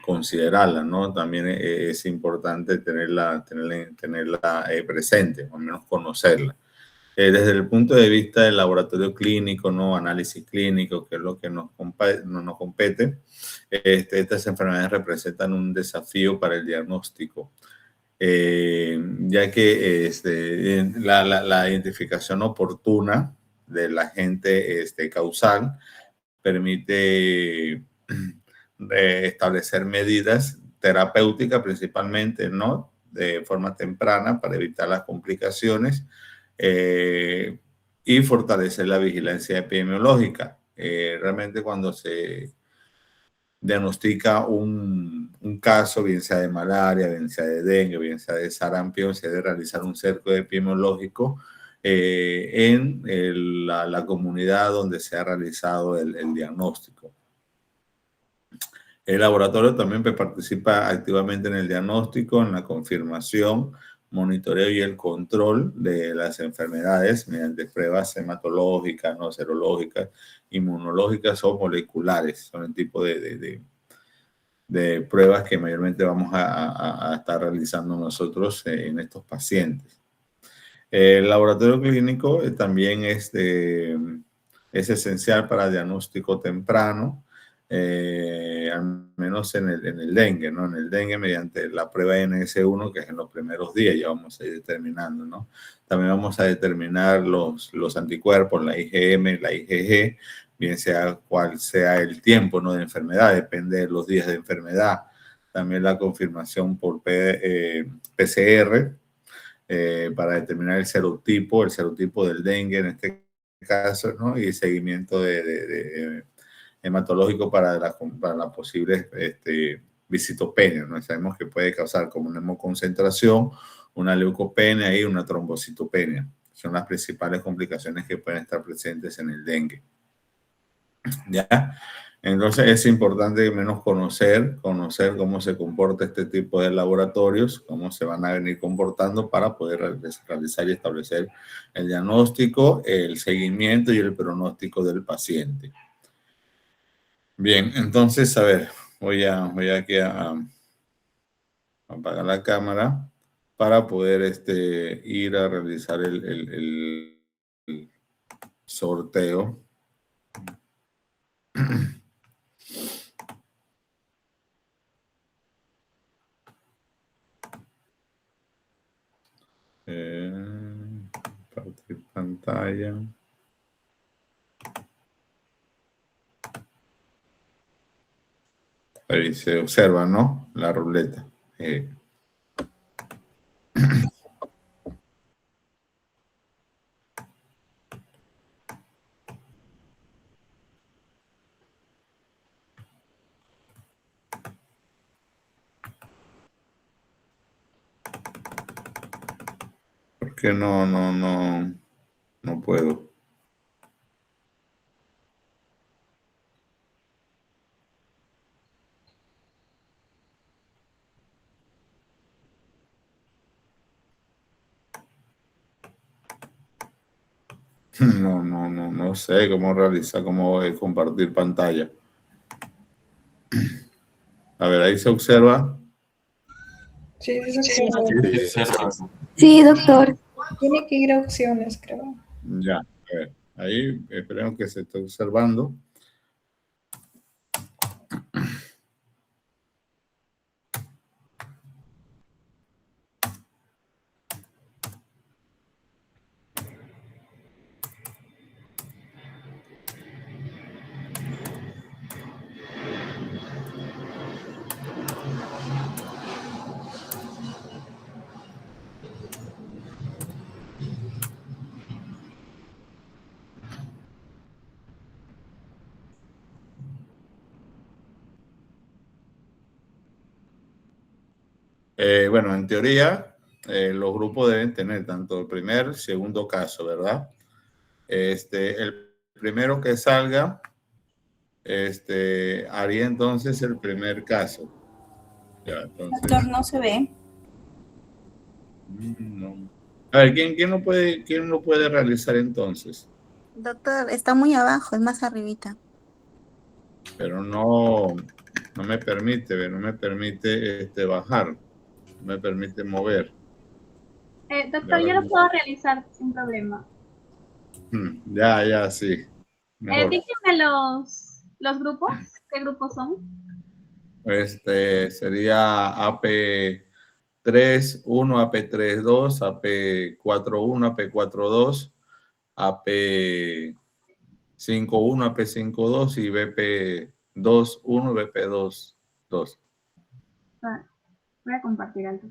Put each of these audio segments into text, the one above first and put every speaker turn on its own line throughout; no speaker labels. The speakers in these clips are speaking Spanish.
considerarla, ¿no? También es importante tenerla presente, o al menos conocerla. Desde el punto de vista del laboratorio clínico, ¿no? Análisis clínico, que es lo que nos compete, estas enfermedades representan un desafío para el diagnóstico, ya que la identificación oportuna del agente causal permite establecer medidas terapéuticas principalmente, ¿no? De forma temprana para evitar las complicaciones y fortalecer la vigilancia epidemiológica. Realmente cuando se diagnostica un caso, bien sea de malaria, bien sea de dengue, bien sea de sarampión, se debe realizar un cerco epidemiológico en la comunidad donde se ha realizado el diagnóstico. El laboratorio también participa activamente en el diagnóstico, en la confirmación, monitoreo y el control de las enfermedades mediante pruebas hematológicas, no serológicas, inmunológicas o moleculares. Son el tipo de pruebas que mayormente vamos a estar realizando nosotros en estos pacientes. El laboratorio clínico también es esencial para diagnóstico temprano, al menos en el dengue, ¿no? En el dengue mediante la prueba NS1, que es en los primeros días, ya vamos a ir determinando, ¿no? También vamos a determinar los anticuerpos, la IgM, la IgG, bien sea cual sea el tiempo, ¿no? De enfermedad, depende de los días de enfermedad. También la confirmación por PCR, para determinar el serotipo del dengue en este caso, ¿no? Y seguimiento hematológico para las posibles visitopenias, ¿no? Sabemos que puede causar como una hemoconcentración, una leucopenia y una trombocitopenia. Son las principales complicaciones que pueden estar presentes en el dengue. ¿Ya? Entonces es importante menos conocer cómo se comporta este tipo de laboratorios, cómo se van a venir comportando para poder realizar y establecer el diagnóstico, el seguimiento y el pronóstico del paciente. Bien, entonces, a ver, voy aquí a apagar la cámara para poder ir a realizar el sorteo. Compartir pantalla. Ahí se observa, ¿no? La ruleta. ¿Por qué no puedo? No sé cómo realizar, cómo compartir pantalla. A ver, ahí se observa.
Sí, se observa.
Sí, doctor.
Tiene que ir a opciones, creo.
Ya, a ver, ahí esperemos que se esté observando. Bueno, en teoría, los grupos deben tener tanto el primer, segundo caso, ¿verdad? El primero que salga, haría entonces el primer caso. Ya, entonces,
Doctor, no se ve.
no. A ver, ¿quién lo puede realizar entonces?
Doctor, está muy abajo, es más arribita.
pero no me permite, no me permite bajar, no me permite mover.
Doctor, yo lo puedo realizar sin problema.
Ya, sí. Mejor.
Dígame los grupos. ¿Qué grupos son?
Sería AP3-1, AP3-2, AP4-1, AP4-2, AP5-1, AP5-2 y BP2-1, BP2-2.
Voy a compartir algo.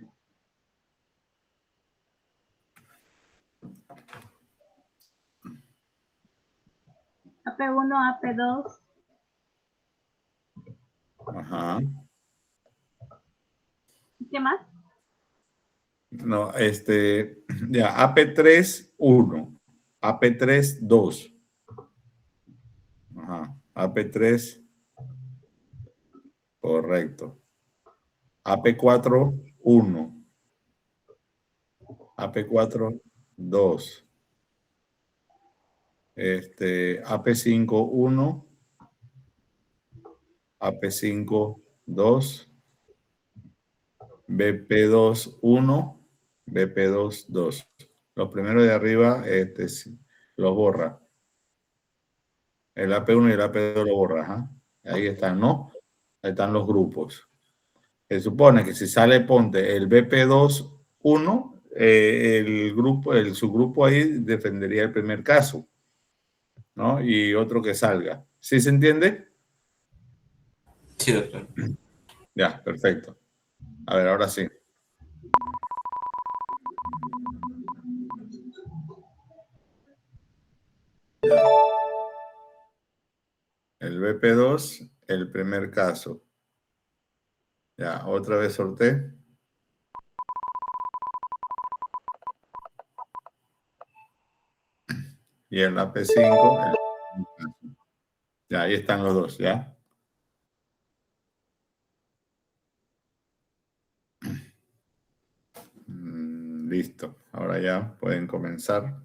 AP1, AP2.
Ajá.
¿Qué más?
No, ya, AP3-1, AP3-2. Ajá, AP3, correcto. AP4-1, AP4-2. AP5-1, AP5-2, BP2-1, BP2-2. Los primeros de arriba los borra. El AP1 y el AP2 lo borra. ¿Ah? Ahí están, ¿no? Ahí están los grupos. Se supone que si sale, ponte el BP2-1, el grupo, el subgrupo ahí defendería el primer caso, ¿no? Y otro que salga. ¿Sí se entiende?
Sí, doctor.
Ya, perfecto. A ver, ahora sí. El BP2, el primer caso. Ya, otra vez sorteé. Y el AP5, ya, ahí están los dos, ¿ya? Listo. Ahora ya pueden comenzar.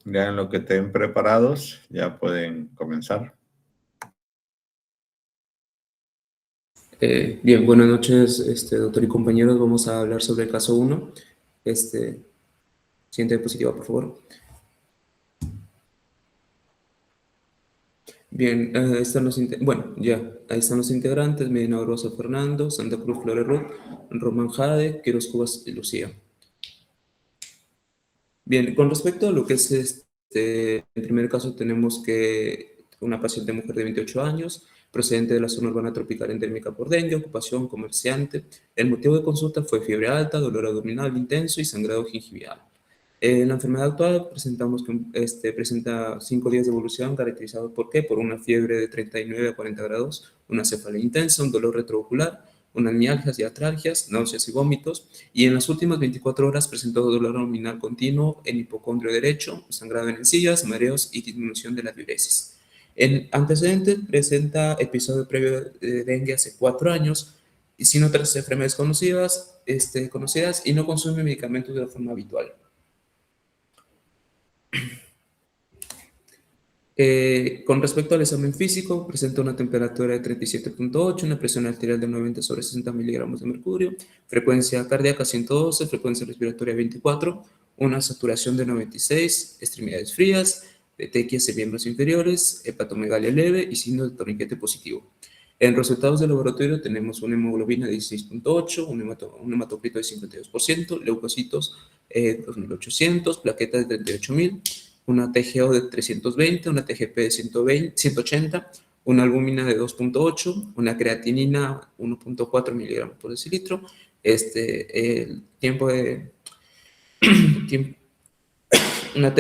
Ya en lo que estén preparados, ya pueden comenzar.
Bien, buenas noches, doctor y compañeros. Vamos a hablar sobre el caso 1. Siguiente diapositiva, por favor. Bien, ahí están ahí están los integrantes: Medina Grosso Fernando, Santa Cruz Flores Ruth, Román Jade, Quiroz Cubas y Lucía. Bien, con respecto a lo que es en primer caso tenemos que una paciente mujer de 28 años, procedente de la zona urbana tropical endémica por dengue, ocupación, comerciante. El motivo de consulta fue fiebre alta, dolor abdominal intenso y sangrado gingival. La enfermedad actual presentamos que presenta 5 días de evolución caracterizados por ¿qué? Por una fiebre de 39 a 40 grados, una cefalea intensa, un dolor retroocular, unas mialgias y artralgias, náuseas y vómitos, y en las últimas 24 horas presentó dolor abdominal continuo en hipocondrio derecho, sangrado en encías, mareos y disminución de la diuresis. En antecedentes presenta episodio previo de dengue hace 4 años, y sin otras enfermedades conocidas y no consume medicamentos de forma habitual. Con respecto al examen físico, presenta una temperatura de 37.8, una presión arterial de 90 sobre 60 miligramos de mercurio, frecuencia cardíaca 112, frecuencia respiratoria 24, una saturación de 96, extremidades frías, petequias en miembros inferiores, hepatomegalia leve y signo de torniquete positivo. En resultados del laboratorio tenemos una hemoglobina de 16.8, un hematocrito de 52%, leucocitos 2.800, plaquetas de 38.000, una TGO de 320, una TGP de 180, una albúmina de 2.8, una creatinina 1.4 miligramos por decilitro, el tiempo de una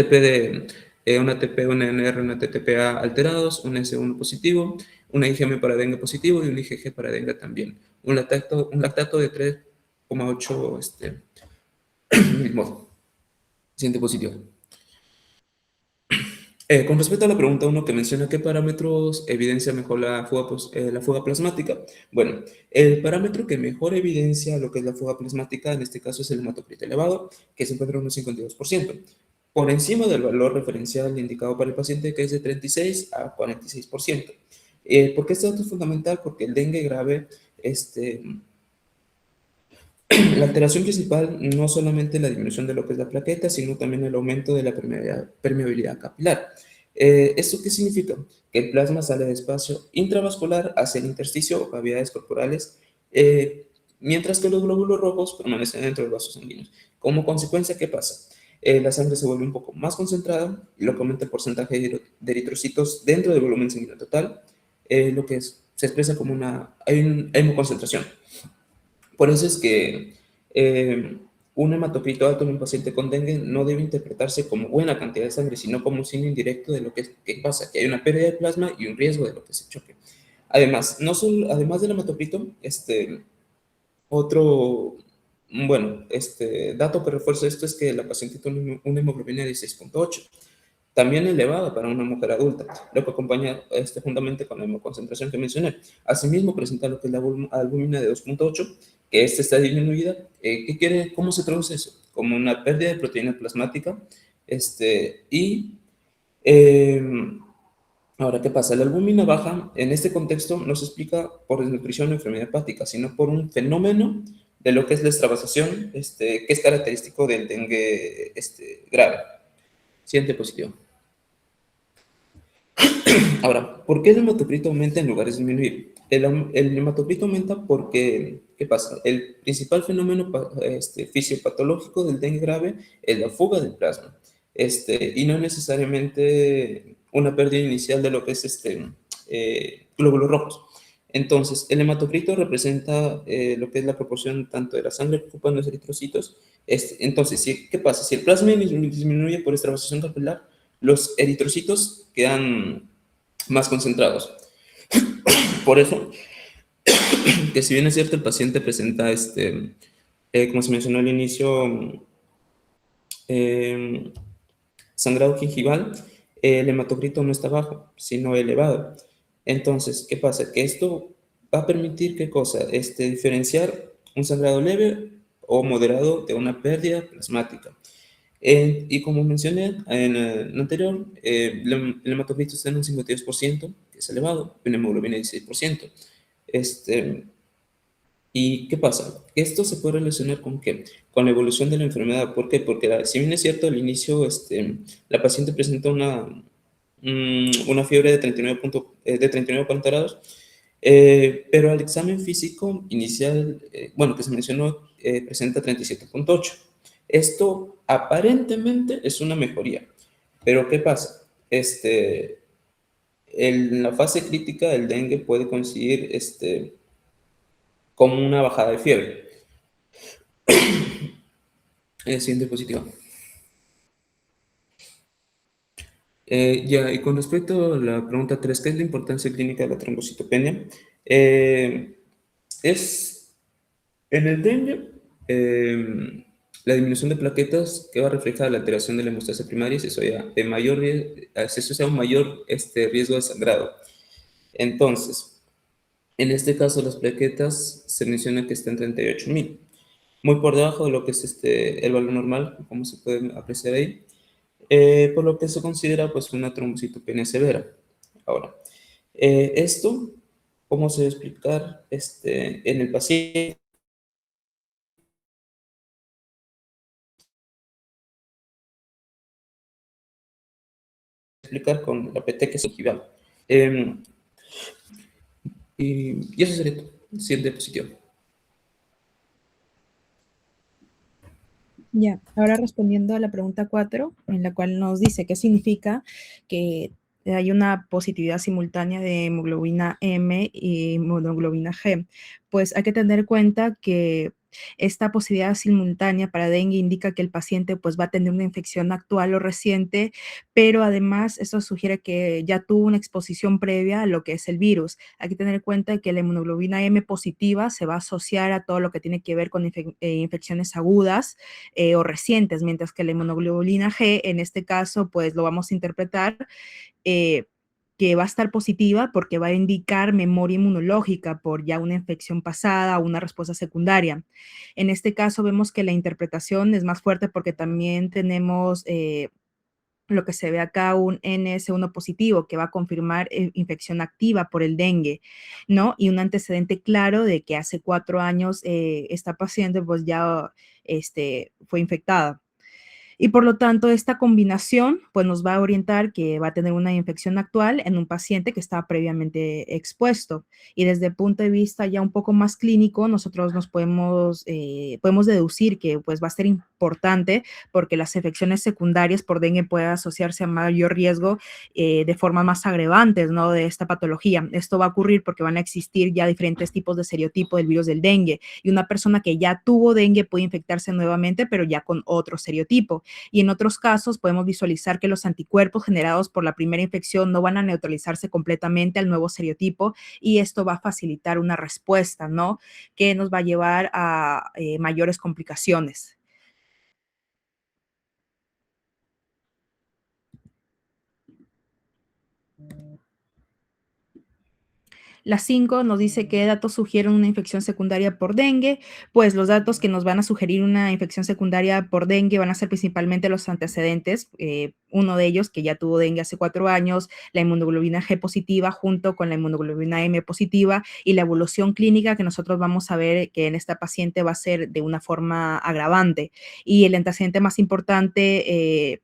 una TP, una NR, una TTPA alterados, un S1 positivo, una IgM para dengue positivo y un IgG para dengue también. Un lactato de 3,8 milimoles. Siguiente positivo. Con respecto a la pregunta 1 que menciona qué parámetros evidencia mejor la fuga plasmática, bueno, el parámetro que mejor evidencia lo que es la fuga plasmática en este caso es el hematocrito elevado, que se encuentra en un 52%, por encima del valor referencial indicado para el paciente que es de 36 a 46%. ¿Por qué este dato es fundamental? Porque el dengue grave, la alteración principal no solamente la disminución de lo que es la plaqueta, sino también el aumento de la permeabilidad capilar. ¿Esto qué significa? Que el plasma sale de espacio intravascular hacia el intersticio o cavidades corporales, mientras que los glóbulos rojos permanecen dentro del vaso sanguíneo. Como consecuencia, ¿qué pasa? La sangre se vuelve un poco más concentrada, lo que aumenta el porcentaje de eritrocitos dentro del volumen sanguíneo total, lo que se expresa como una hemoconcentración. Por eso es que un hematocrito alto en un paciente con dengue no debe interpretarse como buena cantidad de sangre, sino como un signo indirecto de lo que pasa, que hay una pérdida de plasma y un riesgo de lo que se choque. Además, además del hematocrito, otro dato que refuerza esto es que la paciente tiene una hemoglobina de 16.8, también elevada para una mujer adulta, lo que acompaña juntamente con la hemoconcentración que mencioné. Asimismo, presenta lo que es la albúmina de 2.8, que está disminuida. ¿Cómo se traduce eso? Como una pérdida de proteína plasmática. Ahora, ¿qué pasa? La albúmina baja, en este contexto, no se explica por desnutrición o enfermedad hepática, sino por un fenómeno de lo que es la extravasación, que es característico del dengue grave. Siguiente positivo. Ahora, ¿por qué el hematocrito aumenta en lugar de disminuir? El hematocrito aumenta porque, ¿qué pasa? El principal fenómeno fisiopatológico del dengue grave es la fuga del plasma, y no necesariamente una pérdida inicial de lo que es glóbulos rojos. Entonces, el hematocrito representa lo que es la proporción tanto de la sangre que ocupan los eritrocitos. Entonces, ¿qué pasa? Si el plasma disminuye por extravasación capilar, los eritrocitos quedan más concentrados. Por eso, que si bien es cierto, el paciente presenta, como se mencionó al inicio, sangrado gingival, el hematocrito no está bajo, sino elevado. Entonces, ¿qué pasa? Que esto va a permitir, ¿qué cosa? Diferenciar un sangrado leve o moderado de una pérdida plasmática. Y como mencioné en el anterior, el hematocrito está en un 52%, que es elevado, y una hemoglobina de 16%. ¿Y qué pasa? Esto se puede relacionar con ¿qué? Con la evolución de la enfermedad. ¿Por qué? Porque si bien es cierto, al inicio la paciente presenta una fiebre de 39 grados, pero al examen físico inicial, que se mencionó, presenta 37.8. Esto aparentemente es una mejoría, pero ¿qué pasa? En la fase crítica del dengue puede coincidir como una bajada de fiebre. Siguiente positivo. Y con respecto a la pregunta 3, ¿qué es la importancia clínica de la trombocitopenia? En el dengue, La disminución de plaquetas que va a reflejar la alteración de la hemostasia primaria se asocia de mayor, se asocia a un mayor riesgo de sangrado. Entonces, en este caso las plaquetas se menciona que están en 38.000, muy por debajo de lo que es el valor normal, como se puede apreciar ahí, por lo que se considera pues una trombocitopenia severa. Ahora, esto, ¿cómo se va a explicar en el paciente? Explicar con la petequia gingival. Y eso sería todo. Siguiente diapositiva.
Ya, ahora respondiendo a la pregunta 4, en la cual nos dice qué significa que hay una positividad simultánea de hemoglobina M y hemoglobina G. Pues hay que tener en cuenta que esta positividad simultánea para dengue indica que el paciente pues va a tener una infección actual o reciente, pero además esto sugiere que ya tuvo una exposición previa a lo que es el virus. Hay que tener en cuenta que la hemoglobina M positiva se va a asociar a todo lo que tiene que ver con infecciones agudas, o recientes, mientras que la inmunoglobulina G, en este caso, pues lo vamos a interpretar eh, que va a estar positiva porque va a indicar memoria inmunológica por ya una infección pasada o una respuesta secundaria. En este caso vemos que la interpretación es más fuerte porque también tenemos lo que se ve acá, un NS1 positivo, que va a confirmar infección activa por el dengue, ¿no? Y un antecedente claro de que hace 4 años esta paciente pues ya fue infectada. Y por lo tanto, esta combinación pues nos va a orientar que va a tener una infección actual en un paciente que estaba previamente expuesto. Y desde el punto de vista ya un poco más clínico, nosotros nos podemos deducir que pues va a ser importante porque las infecciones secundarias por dengue pueden asociarse a mayor riesgo de formas más agrevantes, ¿no? De esta patología. Esto va a ocurrir porque van a existir ya diferentes tipos de seriotipo del virus del dengue y una persona que ya tuvo dengue puede infectarse nuevamente, pero ya con otro seriotipo. Y en otros casos podemos visualizar que los anticuerpos generados por la primera infección no van a neutralizarse completamente al nuevo seriotipo y esto va a facilitar una respuesta, ¿no? Que nos va a llevar a mayores complicaciones. La 5 nos dice qué datos sugieren una infección secundaria por dengue. Pues los datos que nos van a sugerir una infección secundaria por dengue van a ser principalmente los antecedentes. Uno de ellos, que ya tuvo dengue hace 4 años, la inmunoglobina G positiva junto con la inmunoglobina M positiva y la evolución clínica que nosotros vamos a ver que en esta paciente va a ser de una forma agravante. Y el antecedente más importante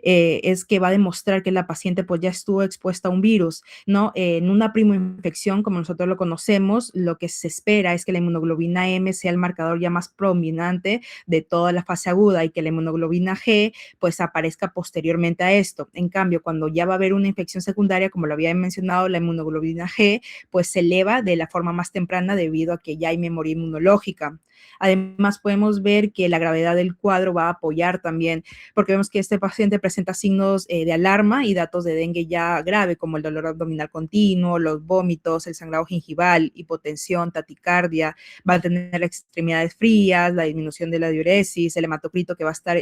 es que va a demostrar que la paciente pues ya estuvo expuesta a un virus, ¿no? En una primoinfección, como nosotros lo conocemos, lo que se espera es que la inmunoglobina M sea el marcador ya más prominente de toda la fase aguda y que la inmunoglobina G pues aparezca posteriormente a esto. En cambio, cuando ya va a haber una infección secundaria, como lo había mencionado, la inmunoglobina G pues se eleva de la forma más temprana debido a que ya hay memoria inmunológica. Además, podemos ver que la gravedad del cuadro va a apoyar también, porque vemos que este paciente presenta signos de alarma y datos de dengue ya grave, como el dolor abdominal continuo, los vómitos, el sangrado gingival, hipotensión, taticardia, va a tener extremidades frías, la disminución de la diuresis, el hematocrito que va a estar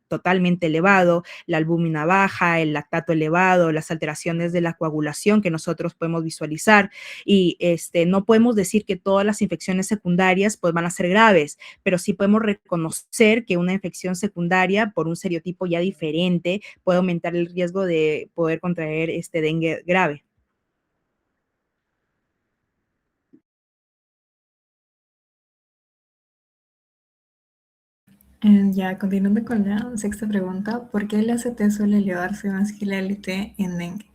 totalmente elevado, la albúmina baja, el lactato elevado, las alteraciones de la coagulación que nosotros podemos visualizar y no podemos decir que todas las infecciones secundarias pues van a ser graves, pero sí podemos reconocer que una infección secundaria por un seriotipo ya diferente puede aumentar el riesgo de poder contraer dengue grave.
Ya, continuando con la sexta pregunta, ¿por qué el ACT suele elevarse más que la LT en dengue?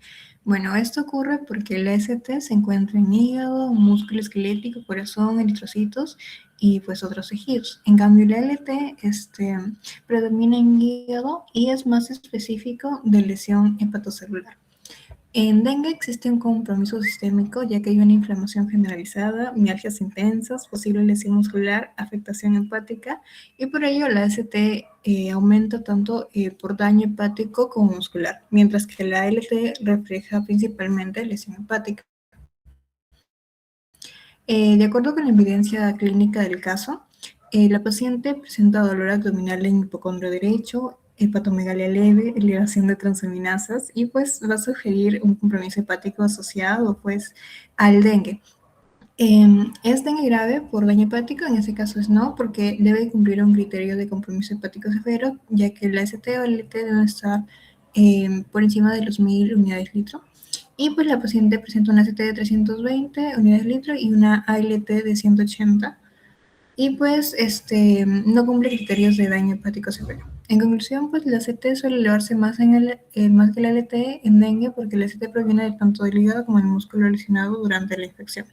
Bueno, esto ocurre porque el ACT se encuentra en hígado, músculo esquelético, corazón, eritrocitos y pues otros tejidos. En cambio, el LT predomina en hígado y es más específico de lesión hepatocelular. En dengue existe un compromiso sistémico, ya que hay una inflamación generalizada, mialgias intensas, posible lesión muscular, afectación hepática, y por ello la ACT aumenta tanto por daño hepático como muscular, mientras que la LT refleja principalmente lesión hepática. De acuerdo con la evidencia clínica del caso, la paciente presenta dolor abdominal en hipocondrio derecho, hepatomegalia leve, elevación de transaminasas y pues va a sugerir un compromiso hepático asociado pues al dengue. ¿Es dengue grave por daño hepático? En este caso es no, porque debe cumplir un criterio de compromiso hepático severo, ya que la ST o LT deben estar por encima de los 1000 unidades litro. Y pues la paciente presenta una ST de 320 unidades litro y una ALT de 180. Y pues no cumple criterios de daño hepático severo. En conclusión, pues la CT suele elevarse más, más que la LT en dengue porque la CT proviene de tanto del hígado como del músculo lesionado durante la infección.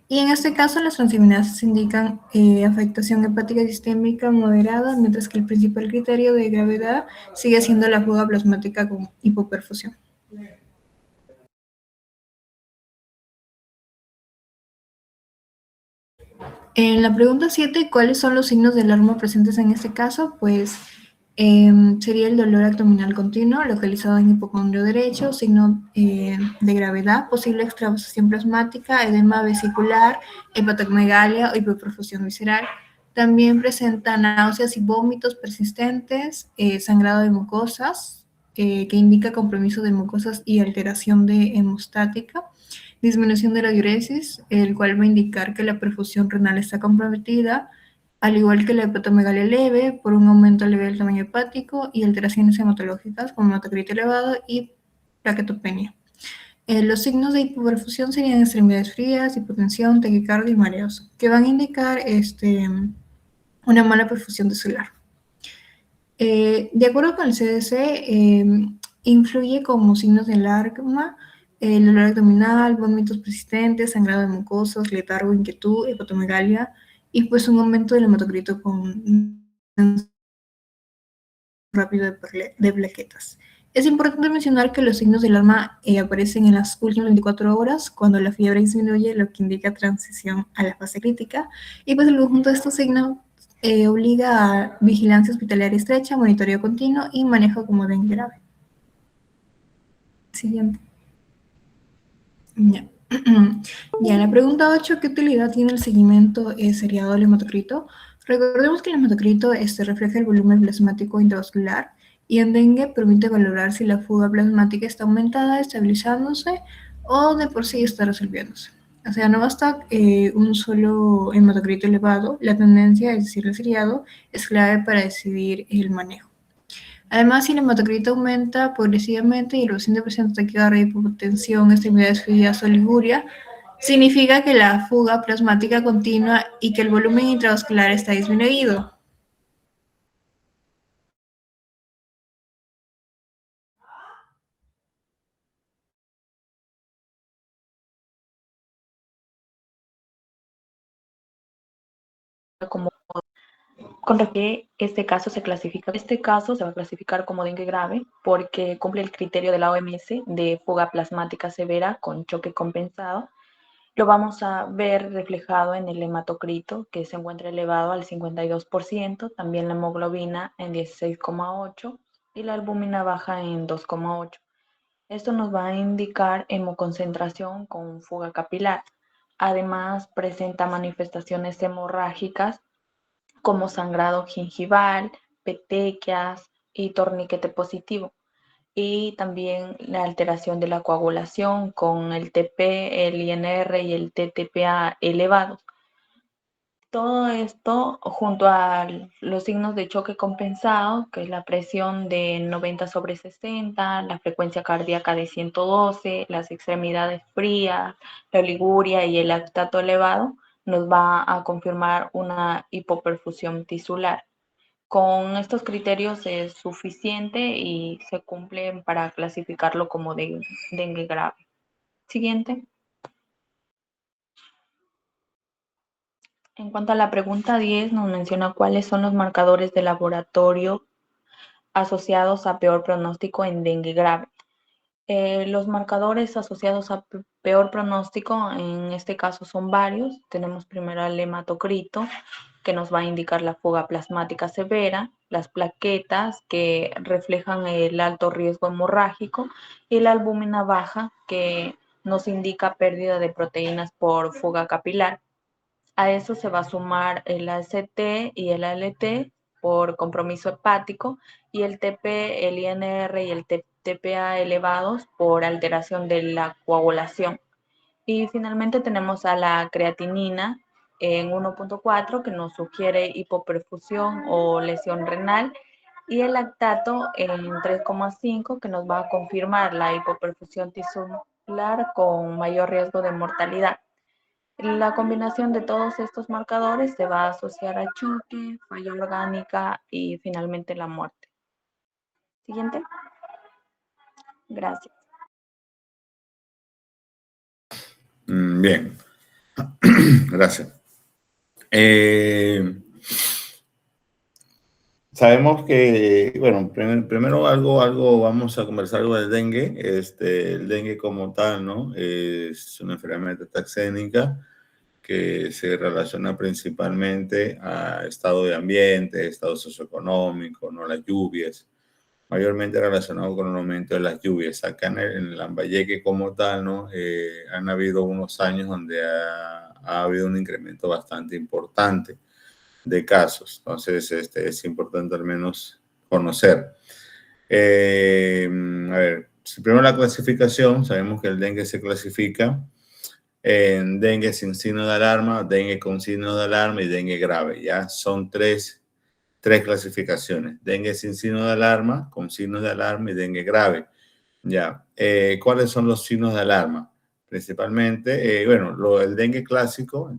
Y en este caso, las transaminasas indican afectación hepática sistémica moderada, mientras que el principal criterio de gravedad sigue siendo la fuga plasmática con hipoperfusión. En la pregunta 7, ¿cuáles son los signos de alarma presentes en este caso? Pues sería el dolor abdominal continuo localizado en hipocondrio derecho, signo de gravedad, posible extravasación plasmática, edema vesicular, hepatomegalia o hipoperfusión visceral. También presenta náuseas y vómitos persistentes, sangrado de mucosas, que indica compromiso de mucosas y alteración de hemostática. Disminución de la diuresis, el cual va a indicar que la perfusión renal está comprometida, al igual que la hepatomegalia leve, por un aumento leve del tamaño hepático y alteraciones hematológicas como hematocrito elevado y plaquetopenia. Los signos de hipoperfusión serían extremidades frías, hipotensión, taquicardia y mareos, que van a indicar una mala perfusión celular. De acuerdo con el CDC, influye como signos de alarma el dolor abdominal, vómitos persistentes, sangrado de mucosas, letargo, inquietud, hepatomegalia y pues un aumento del hematocrito con rápido de plaquetas. Es importante mencionar que los signos de alarma aparecen en las últimas 24 horas cuando la fiebre disminuye, lo que indica transición a la fase crítica y pues el conjunto de estos signos obliga a vigilancia hospitalaria estrecha, monitoreo continuo y manejo como dengue grave. Siguiente. Ya. Ya, la pregunta 8, ¿qué utilidad tiene el seguimiento seriado del hematocrito? Recordemos que el hematocrito refleja el volumen plasmático intravascular y en dengue permite valorar si la fuga plasmática está aumentada, estabilizándose o de por sí está resolviéndose. O sea, no basta un solo hematocrito elevado, la tendencia, es decir, el seriado, es clave para decidir el manejo. Además, si el hematocrito aumenta progresivamente y el paciente presenta taquicardia, hipotensión, extremidades frías o liguria, significa que la fuga plasmática continua y que el volumen intravascular está disminuido.
Como con que este caso se clasifica. Este caso se va a clasificar como dengue grave porque cumple el criterio de la OMS de fuga plasmática severa con choque compensado. Lo vamos a ver reflejado en el hematocrito, que se encuentra elevado al 52%, también la hemoglobina en 16,8 y la albúmina baja en 2,8. Esto nos va a indicar hemoconcentración con fuga capilar. Además, presenta manifestaciones hemorrágicas como sangrado gingival, petequias y torniquete positivo. Y también la alteración de la coagulación con el TP, el INR y el TTPA elevados. Todo esto junto a los signos de choque compensado, que es la presión de 90/60, la frecuencia cardíaca de 112, las extremidades frías, la oliguria y el lactato elevado, nos va a confirmar una hipoperfusión tisular. Con estos criterios es suficiente y se cumplen para clasificarlo como dengue grave. Siguiente. En cuanto a la pregunta 10, nos menciona cuáles son los marcadores de laboratorio asociados a peor pronóstico en dengue grave. Los marcadores asociados a peor pronóstico en este caso son varios. Tenemos primero el hematocrito, que nos va a indicar la fuga plasmática severa, las plaquetas, que reflejan el alto riesgo hemorrágico, y la albúmina baja, que nos indica pérdida de proteínas por fuga capilar. A eso se va a sumar el AST y el ALT por compromiso hepático y el TP, el INR y el TPA elevados por alteración de la coagulación. Y finalmente tenemos a la creatinina en 1.4 que nos sugiere hipoperfusión o lesión renal y el lactato en 3.5 que nos va a confirmar la hipoperfusión tisular con mayor riesgo de mortalidad. La combinación de todos estos marcadores se va a asociar a choque, falla orgánica y finalmente la muerte. Siguiente. Gracias.
Bien, gracias. Sabemos que, bueno, primero algo, vamos a conversar algo del dengue. El dengue como tal, ¿no? Es una enfermedad taxénica que se relaciona principalmente a estado de ambiente, estado socioeconómico, ¿no? Las lluvias, mayormente relacionado con el aumento de las lluvias. Acá en Lambayeque como tal, ¿no? Han habido unos años donde ha habido un incremento bastante importante de casos. Entonces, es importante al menos conocer. A ver, primero la clasificación. Sabemos que el dengue se clasifica en dengue sin signo de alarma, dengue con signo de alarma y dengue grave. Ya son tres clasificaciones. Dengue sin signo de alarma, con signos de alarma y dengue grave. Ya. ¿Cuáles son los signos de alarma? Principalmente, bueno, el dengue clásico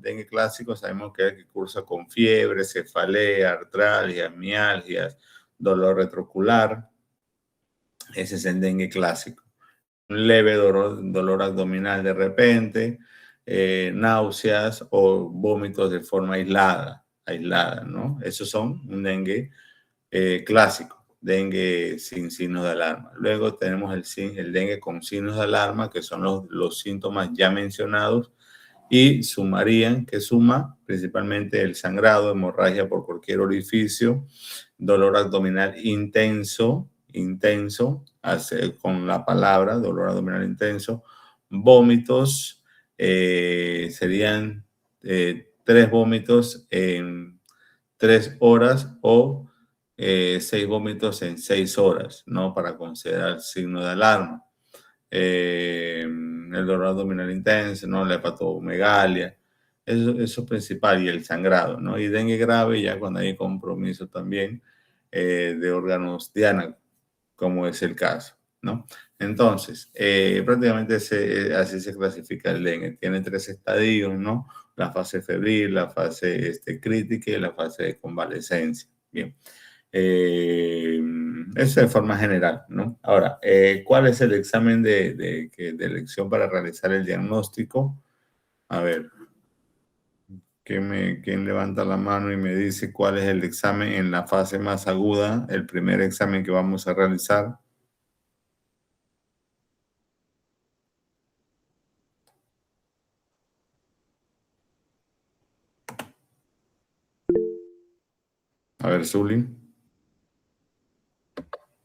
sabemos que es el que cursa con fiebre, cefalea, artralgias, mialgias, dolor retrocular. Ese es el dengue clásico. Un leve dolor abdominal de repente, náuseas o vómitos de forma aislada, ¿no? Esos son un dengue clásico. Dengue sin signos de alarma. Luego tenemos el dengue con signos de alarma, que son los síntomas ya mencionados, y sumarían, que suma principalmente el sangrado, hemorragia por cualquier orificio, dolor abdominal intenso, con la palabra, dolor abdominal intenso, vómitos, serían 3 vómitos en 3 horas o 6 vómitos en 6 horas, ¿no? Para considerar signo de alarma. El dolor abdominal intenso, ¿no? La hepatomegalia, eso es principal, y el sangrado, ¿no? Y dengue grave ya cuando hay compromiso también de órganos diana, como es el caso, ¿no? Entonces, prácticamente así se clasifica el dengue. Tiene 3 estadios, ¿no? La fase febril, la fase crítica y la fase de convalescencia. Bien. Eso de forma general, ¿no? Ahora, ¿cuál es el examen de elección para realizar el diagnóstico? A ver, ¿quién levanta la mano y me dice cuál es el examen en la fase más aguda, el primer examen que vamos a realizar? A ver, Zuli.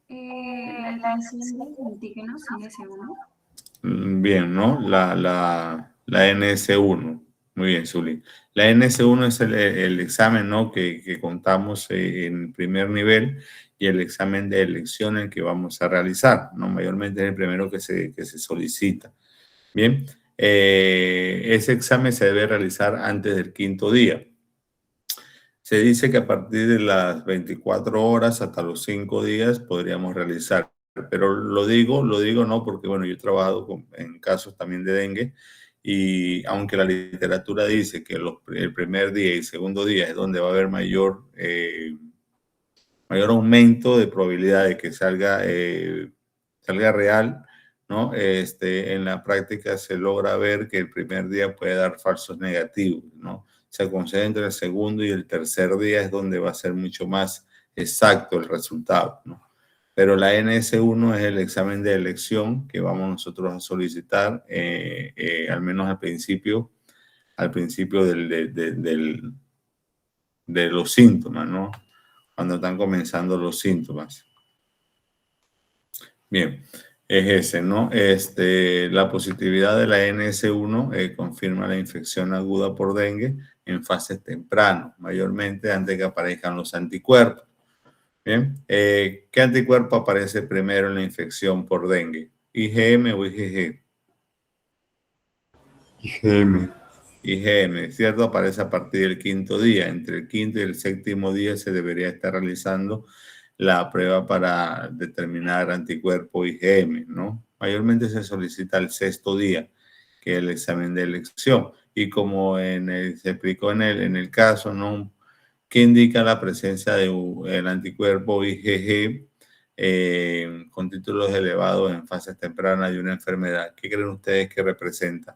La elección de antígenos NS1.
Bien, ¿no? La NS1. Muy bien, Zuli. La NS1 es el examen, ¿no? que contamos en primer nivel, y el examen de elección en que vamos a realizar, ¿no? Mayormente es el primero que se solicita. Bien, ese examen se debe realizar antes del 5.º día. Se dice que a partir de las 24 horas hasta los 5 días podríamos realizar, pero lo digo no porque, bueno, yo he trabajado en casos también de dengue, y aunque la literatura dice que el primer día y segundo día es donde va a haber mayor aumento de probabilidad de que salga real, ¿no? En la práctica se logra ver que el primer día puede dar falsos negativos, ¿no? Se concentra el segundo y el tercer día es donde va a ser mucho más exacto el resultado, ¿no? Pero la NS1 es el examen de elección que vamos nosotros a solicitar, al menos al principio de los síntomas, ¿no? Cuando están comenzando los síntomas. Bien, es ese, ¿no? La positividad de la NS1 confirma la infección aguda por dengue en fases tempranas, mayormente antes que aparezcan los anticuerpos. Bien, ¿qué anticuerpo aparece primero en la infección por dengue? ¿IgM o IgG?
IgM.
IgM, ¿cierto? Aparece a partir del quinto día. Entre el quinto y el séptimo día se debería estar realizando la prueba para determinar anticuerpo IgM, ¿no? Mayormente se solicita el sexto día, que es el examen de elección. Y como se explicó en el caso, ¿no? Que indica la presencia del anticuerpo IgG con títulos elevados en fases tempranas de una enfermedad. ¿Qué creen ustedes que representa?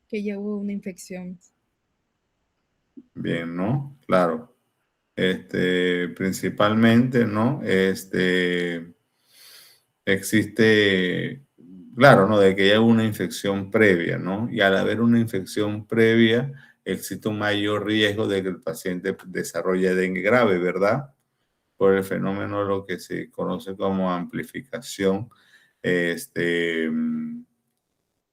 Que ya hubo una infección.
Bien, ¿no? Claro. Principalmente, ¿no? Existe, claro, ¿no? De que haya una infección previa, ¿no? Y al haber una infección previa, existe un mayor riesgo de que el paciente desarrolle dengue grave, ¿verdad? Por el fenómeno de lo que se conoce como amplificación, este,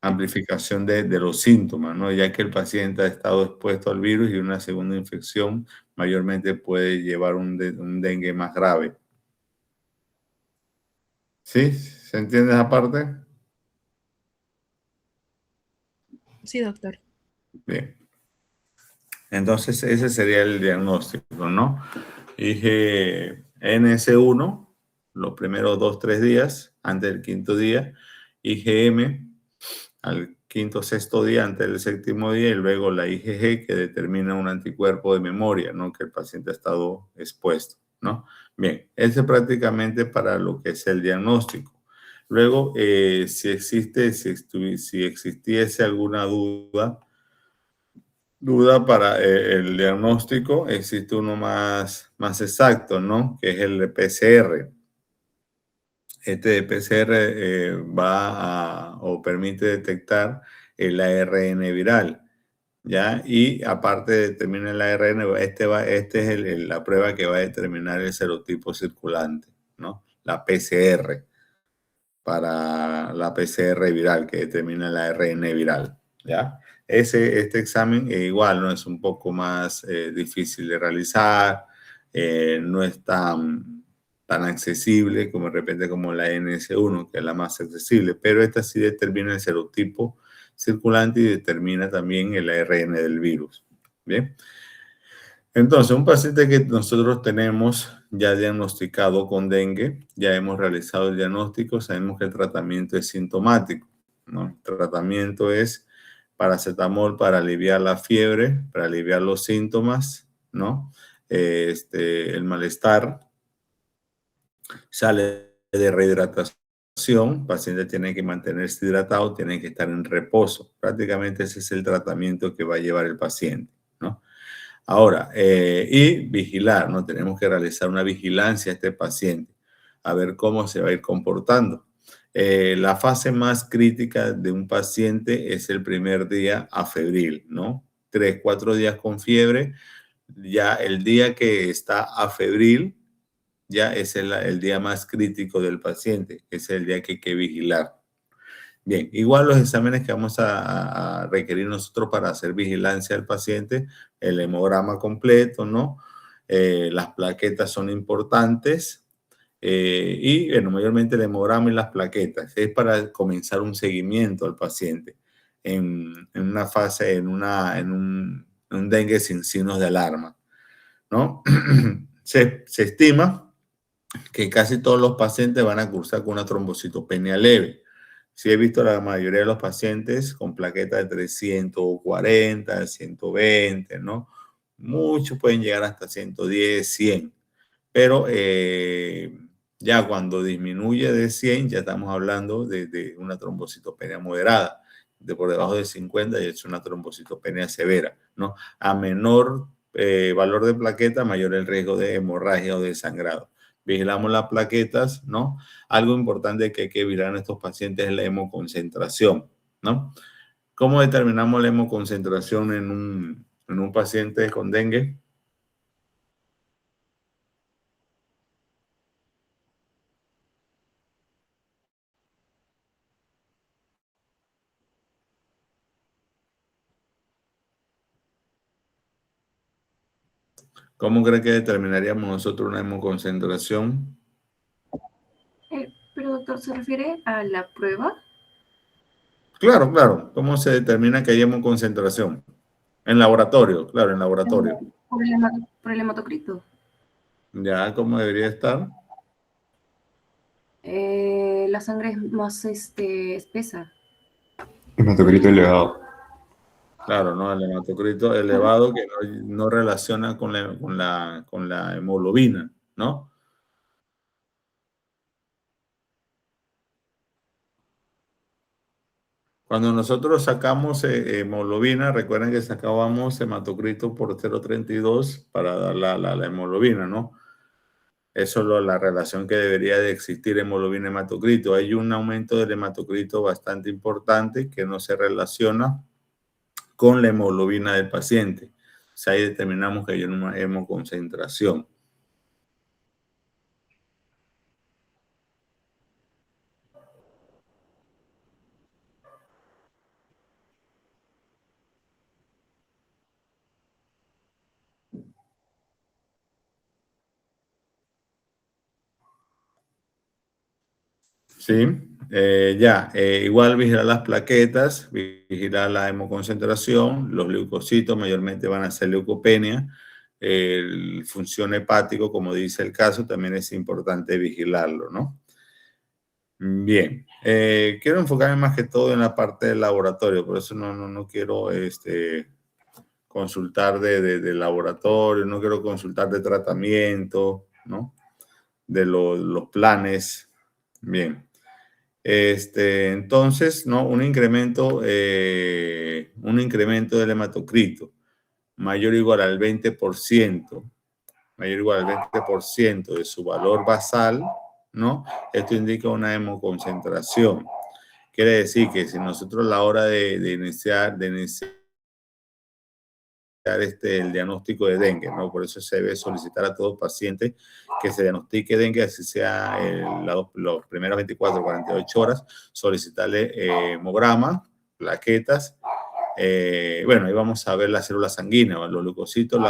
amplificación de los síntomas, ¿no? Ya que el paciente ha estado expuesto al virus y una segunda infección mayormente puede llevar un dengue más grave. ¿Sí? ¿Se entiende esa parte?
Sí, doctor.
Bien. Entonces, ese sería el diagnóstico, ¿no? IgNS1, los primeros 2-3 días, antes del quinto día. IgM, al quinto sexto día, antes del séptimo día, y luego la IgG, que determina un anticuerpo de memoria, ¿no? Que el paciente ha estado expuesto, ¿no? Bien, ese prácticamente para lo que es el diagnóstico. Luego, si existiese alguna duda para el diagnóstico, existe uno más exacto, ¿no? Que es el de PCR. Este de PCR o permite detectar el ARN viral, ¿ya? Y aparte de determinar el ARN, este es la prueba que va a determinar el serotipo circulante, ¿no? La PCR, para la PCR viral, que determina el ARN viral, ¿ya? Este examen igual, ¿no? Es un poco más difícil de realizar, no es tan accesible como de repente como la NS1, que es la más accesible, pero esta sí determina el serotipo circulante y determina también el ARN del virus, ¿bien? Entonces, un paciente que nosotros tenemos ya diagnosticado con dengue, ya hemos realizado el diagnóstico, sabemos que el tratamiento es sintomático, ¿no? El tratamiento es paracetamol para aliviar la fiebre, para aliviar los síntomas, ¿no? El malestar, sale de rehidratación, el paciente tiene que mantenerse hidratado, tiene que estar en reposo. Prácticamente ese es el tratamiento que va a llevar el paciente, ¿no? Ahora, y vigilar, ¿no? Tenemos que realizar una vigilancia a este paciente, a ver cómo se va a ir comportando. La fase más crítica de un paciente es el primer día afebril, ¿no? 3-4 días con fiebre, ya el día que está afebril, ya es el día más crítico del paciente, es el día que hay que vigilar. Bien, igual los exámenes que vamos a requerir nosotros para hacer vigilancia al paciente, el hemograma completo, ¿no? Las plaquetas son importantes y, bueno, mayormente el hemograma y las plaquetas es para comenzar un seguimiento al paciente en una fase, en un dengue sin signos de alarma, ¿no? Se estima que casi todos los pacientes van a cursar con una trombocitopenia leve. Sí he visto a la mayoría de los pacientes con plaquetas de 340, 120, ¿no? Muchos pueden llegar hasta 110, 100. Pero ya cuando disminuye de 100, ya estamos hablando de una trombocitopenia moderada. De por debajo de 50 ya es una trombocitopenia severa, ¿no? A menor valor de plaqueta, mayor el riesgo de hemorragia o de sangrado. Vigilamos las plaquetas, ¿no? Algo importante que hay que vigilar en estos pacientes es la hemoconcentración, ¿no? ¿Cómo determinamos la hemoconcentración en un paciente con dengue? ¿Cómo cree que determinaríamos nosotros una hemoconcentración?
Pero doctor, ¿se refiere a la prueba?
Claro, claro. ¿Cómo se determina que hay hemoconcentración? En laboratorio, claro, en laboratorio.
Por el hematocrito.
Ya, ¿cómo debería estar?
La sangre es más espesa.
Hematocrito elevado.
Claro, ¿no? El hematocrito elevado que no relaciona con la hemoglobina, ¿no? Cuando nosotros sacamos hemoglobina, recuerden que sacábamos hematocrito por 0,32 para dar la hemoglobina, ¿no? Eso es la relación que debería de existir hemoglobina-hematocrito. Hay un aumento del hematocrito bastante importante que no se relaciona con la hemoglobina del paciente. O sea, ahí determinamos que hay una hemoconcentración. Sí, igual vigilar las plaquetas, vigilar la hemoconcentración, los leucocitos mayormente van a ser leucopenia, función hepático, como dice el caso, también es importante vigilarlo, ¿no? Bien, quiero enfocarme más que todo en la parte del laboratorio, por eso no quiero consultar de laboratorio, no quiero consultar de tratamiento, ¿no? De los planes. Bien. Entonces, ¿no? Un incremento del hematocrito mayor o igual al 20%, mayor o igual al 20% de su valor basal, ¿no? Esto indica una hemoconcentración. Quiere decir que si nosotros a la hora de iniciar el diagnóstico de dengue, ¿no? Por eso se debe solicitar a todo paciente que se diagnostique dengue, así sea los primeros 24 o 48 horas, solicitarle hemograma, plaquetas. Bueno, ahí vamos a ver las células sanguíneas, los leucocitos,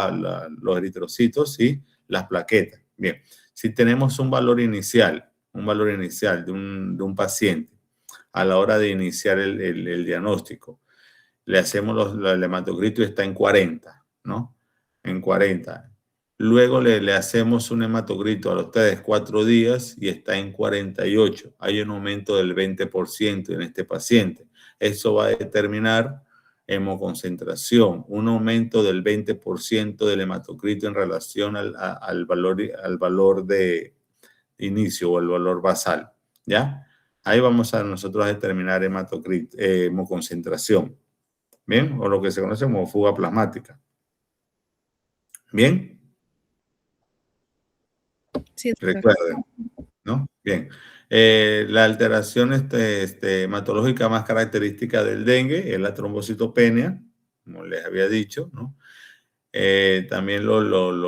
los eritrocitos y las plaquetas. Bien, si tenemos un valor inicial de un paciente a la hora de iniciar el diagnóstico, le hacemos el hematocrito y está en 40, ¿no? En 40. Luego le hacemos un hematocrito a los 3-4 días y está en 48. Hay un aumento del 20% en este paciente. Eso va a determinar hemoconcentración, un aumento del 20% del hematocrito en relación al valor de inicio o el valor basal, ¿ya? Ahí vamos a nosotros a determinar hemoconcentración. Bien, o lo que se conoce como fuga plasmática. Bien.
Sí, doctor.
Recuerden, ¿no? Bien. La alteración hematológica más característica del dengue es la trombocitopenia, como les había dicho, ¿no? También los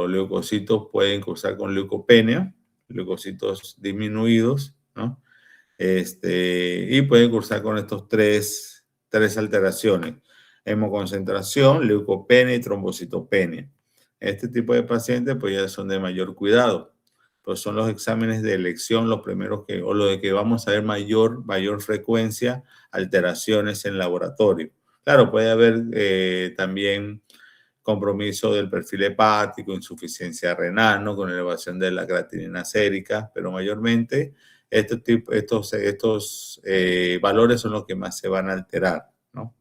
leucocitos pueden cursar con leucopenia, leucocitos disminuidos, ¿no? Y pueden cursar con estos tres alteraciones: hemoconcentración, leucopenia y trombocitopenia. Este tipo de pacientes pues ya son de mayor cuidado, pues son los exámenes de elección los primeros o lo de que vamos a ver mayor frecuencia alteraciones en laboratorio. Claro, puede haber también compromiso del perfil hepático, insuficiencia renal, ¿no? Con elevación de la creatinina sérica, pero mayormente estos valores son los que más se van a alterar, ¿no?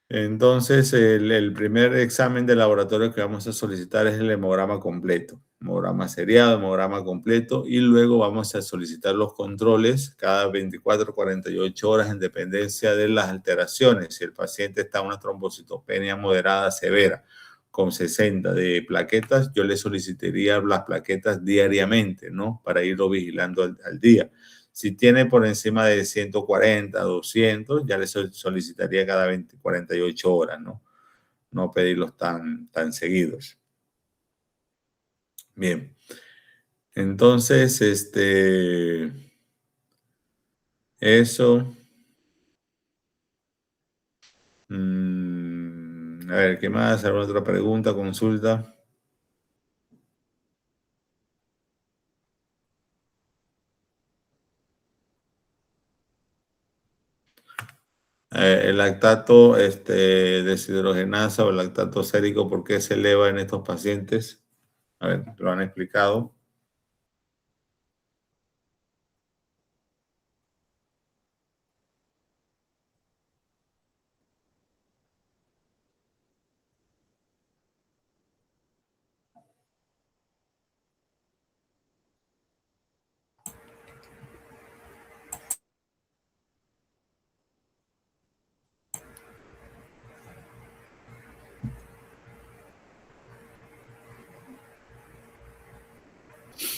Entonces, el primer examen de laboratorio que vamos a solicitar es el hemograma completo, hemograma seriado, hemograma completo, y luego vamos a solicitar los controles cada 24 o 48 horas en dependencia de las alteraciones. Si el paciente está en una trombocitopenia moderada severa con 60 de plaquetas, yo le solicitaría las plaquetas diariamente, ¿no? Para irlo vigilando al día. Si tiene por encima de 140, 200, ya le solicitaría cada 48 horas, ¿no? No pedirlos tan seguidos. Bien. Entonces, eso. A ver, ¿qué más? ¿Alguna otra pregunta, consulta? el lactato deshidrogenasa o el lactato sérico, ¿por qué se eleva en estos pacientes? A ver, lo han explicado.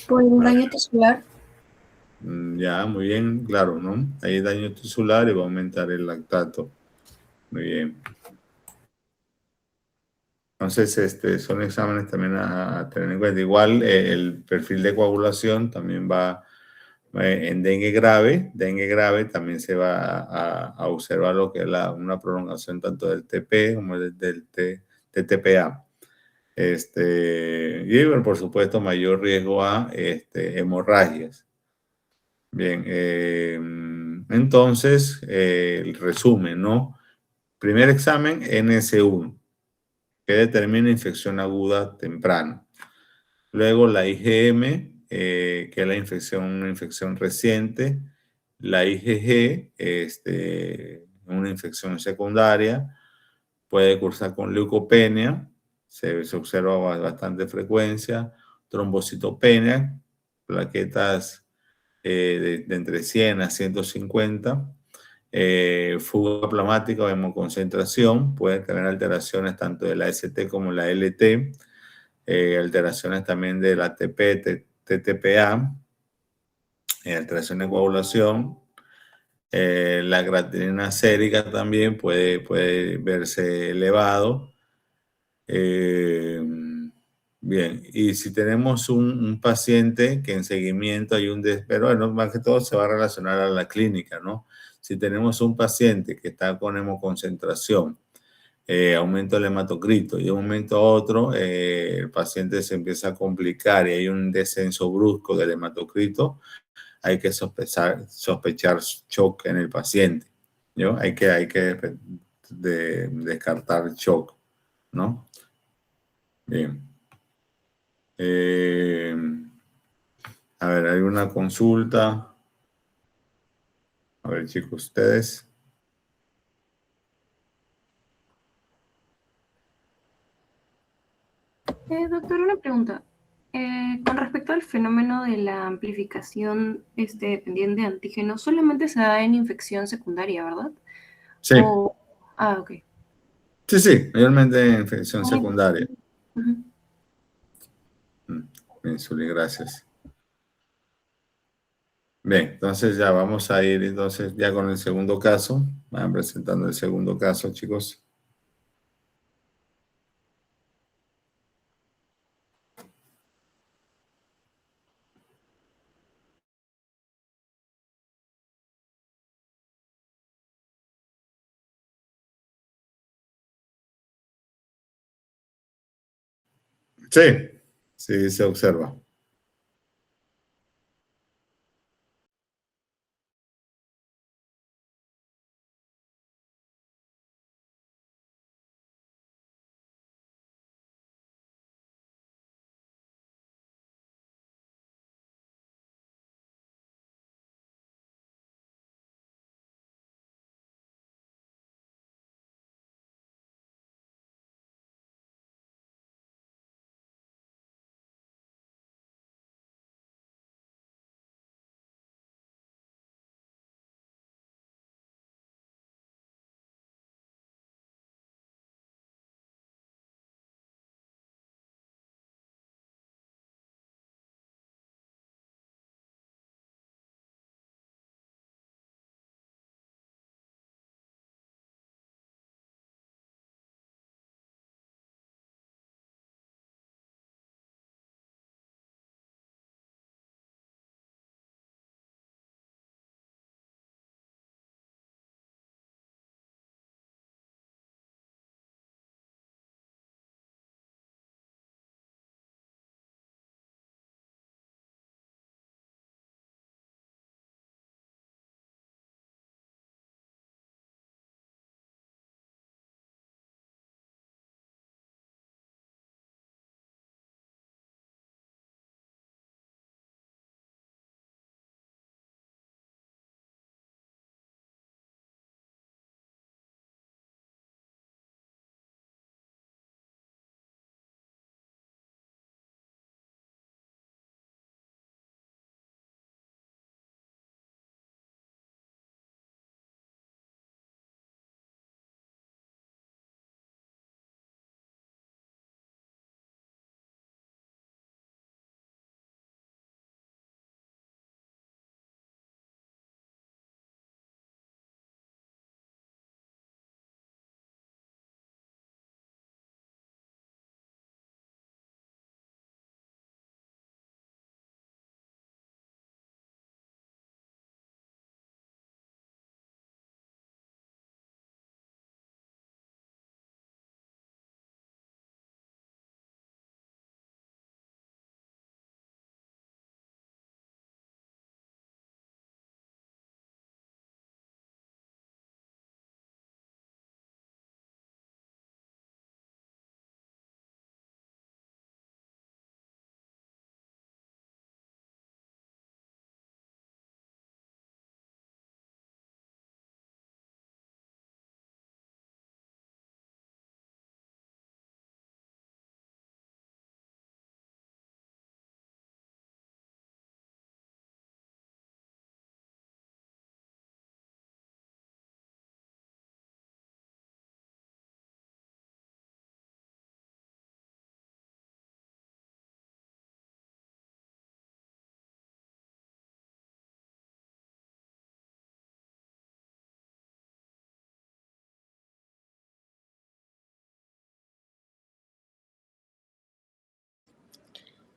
Por el daño tisular.
Ya, muy bien, claro, ¿no? Hay daño tisular y va a aumentar el lactato. Muy bien. Entonces, son exámenes también a tener en cuenta. Igual, el perfil de coagulación también va en dengue grave. Dengue grave también se va a observar lo que es una prolongación tanto del TP como del TTPA. Y bueno, por supuesto, mayor riesgo a hemorragias. Bien, entonces, el resumen, ¿no? Primer examen, NS1, que determina infección aguda temprana. Luego la IgM, que es una infección reciente. La IgG, una infección secundaria. Puede cursar con leucopenia, se observa bastante frecuencia. Trombocitopenia, plaquetas de entre 100 a 150. Fuga plasmática o hemoconcentración, pueden tener alteraciones tanto de la ST como la LT, alteraciones también de la ATP, TTPA, alteraciones de coagulación. La creatinina sérica también puede verse elevado. Bien, y si tenemos un paciente que en seguimiento hay pero bueno, más que todo se va a relacionar a la clínica, ¿no? Si tenemos un paciente que está con hemoconcentración, aumento del hematocrito y de un momento a otro el paciente se empieza a complicar y hay un descenso brusco del hematocrito, hay que sospechar shock en el paciente, ¿no? Hay que descartar shock, ¿no? Bien. A ver, hay una consulta. A ver, chicos, ustedes.
Doctor, una pregunta. Con respecto al fenómeno de la amplificación dependiente de antígenos, solamente se da en infección secundaria, ¿verdad?
Sí,
Ok.
sí, mayormente infección secundaria.
Ujú.
Bien, Zuli, gracias. Bien, entonces ya vamos a ir entonces ya con el segundo caso. Van presentando el segundo caso, chicos. Sí, sí, se observa.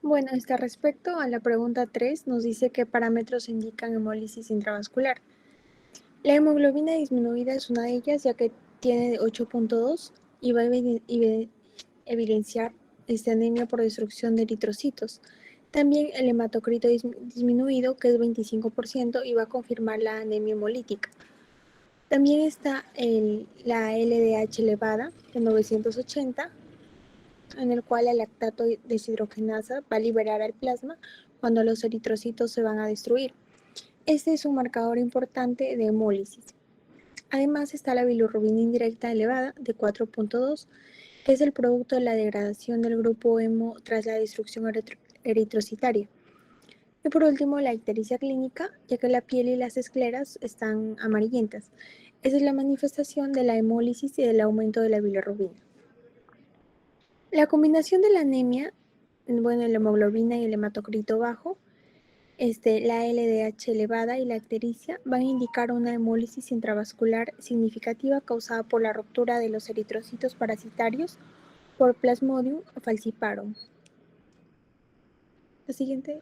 Bueno, respecto a la pregunta 3, nos dice qué parámetros indican hemólisis intravascular. La hemoglobina disminuida es una de ellas, ya que tiene 8.2 y va a evidenciar anemia por destrucción de eritrocitos. También el hematocrito disminuido, que es 25%, y va a confirmar la anemia hemolítica. También está la LDH elevada de 980, en el cual el lactato deshidrogenasa va a liberar al plasma cuando los eritrocitos se van a destruir. Este es un marcador importante de hemólisis. Además está la bilirrubina indirecta elevada de 4.2, que es el producto de la degradación del grupo hemo tras la destrucción eritrocitaria. Y por último, la ictericia clínica, ya que la piel y las escleras están amarillentas. Esa es la manifestación de la hemólisis y del aumento de la bilirrubina. La combinación de la anemia, la hemoglobina y el hematocrito bajo, la LDH elevada y la ictericia van a indicar una hemólisis intravascular significativa causada por la ruptura de los eritrocitos parasitarios por Plasmodium falciparum. La siguiente.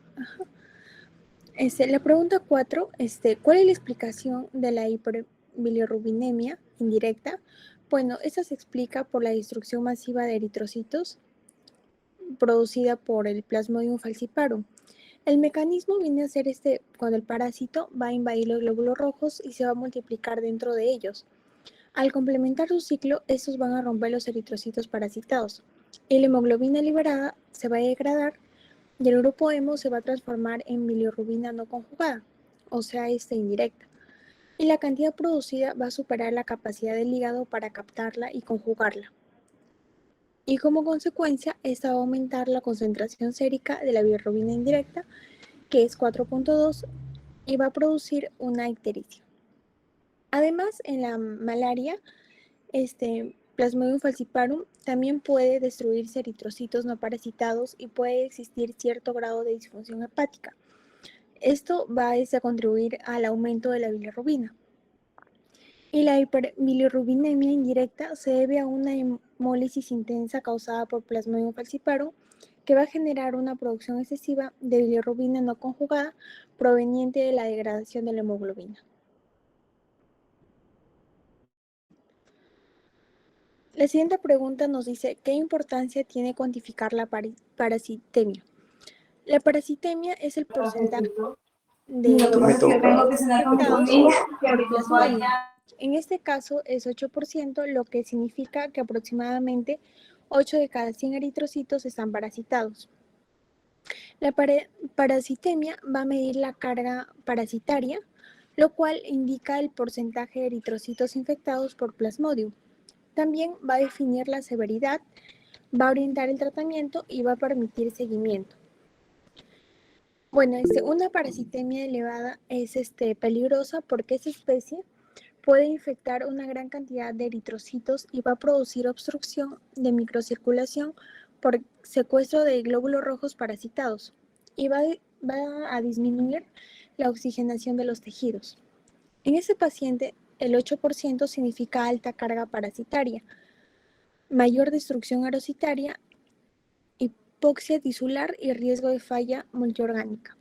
La pregunta 4, ¿cuál es la explicación de la hiperbilirrubinemia indirecta? Bueno, esta se explica por la destrucción masiva de eritrocitos producida por el Plasmodium falciparum. El mecanismo viene a ser cuando el parásito va a invadir los glóbulos rojos y se va a multiplicar dentro de ellos. Al complementar su ciclo, estos van a romper los eritrocitos parasitados. Y la hemoglobina liberada se va a degradar y el grupo hemo se va a transformar en bilirrubina no conjugada, o sea, indirecta. Y la cantidad producida va a superar la capacidad del hígado para captarla y conjugarla. Y como consecuencia, esta va a aumentar la concentración sérica de la bilirrubina indirecta, que es 4.2, y va a producir una ictericia. Además, en la malaria, Plasmodium falciparum también puede destruirse eritrocitos no parasitados y puede existir cierto grado de disfunción hepática. Esto va a contribuir al aumento de la bilirrubina. Y la hiperbilirrubinemia indirecta se debe a una hemólisis intensa causada por Plasmodium falciparum, que va a generar una producción excesiva de bilirrubina no conjugada proveniente de la degradación de la hemoglobina. La siguiente pregunta nos dice, ¿qué importancia tiene cuantificar la parasitemia? La parasitemia es el porcentaje de infectados por Plasmodium. En este caso es 8%, lo que significa que aproximadamente 8 de cada 100 eritrocitos están parasitados. La parasitemia va a medir la carga parasitaria, lo cual indica el porcentaje de eritrocitos infectados por Plasmodium. También va a definir la severidad, va a orientar el tratamiento y va a permitir seguimiento. Bueno, una parasitemia elevada es peligrosa porque esa especie puede infectar una gran cantidad de eritrocitos y va a producir obstrucción de microcirculación por secuestro de glóbulos rojos parasitados y va a disminuir la oxigenación de los tejidos. En ese paciente, el 8% significa alta carga parasitaria, mayor destrucción aerocitaria, hipoxia tisular y riesgo de falla multiorgánica.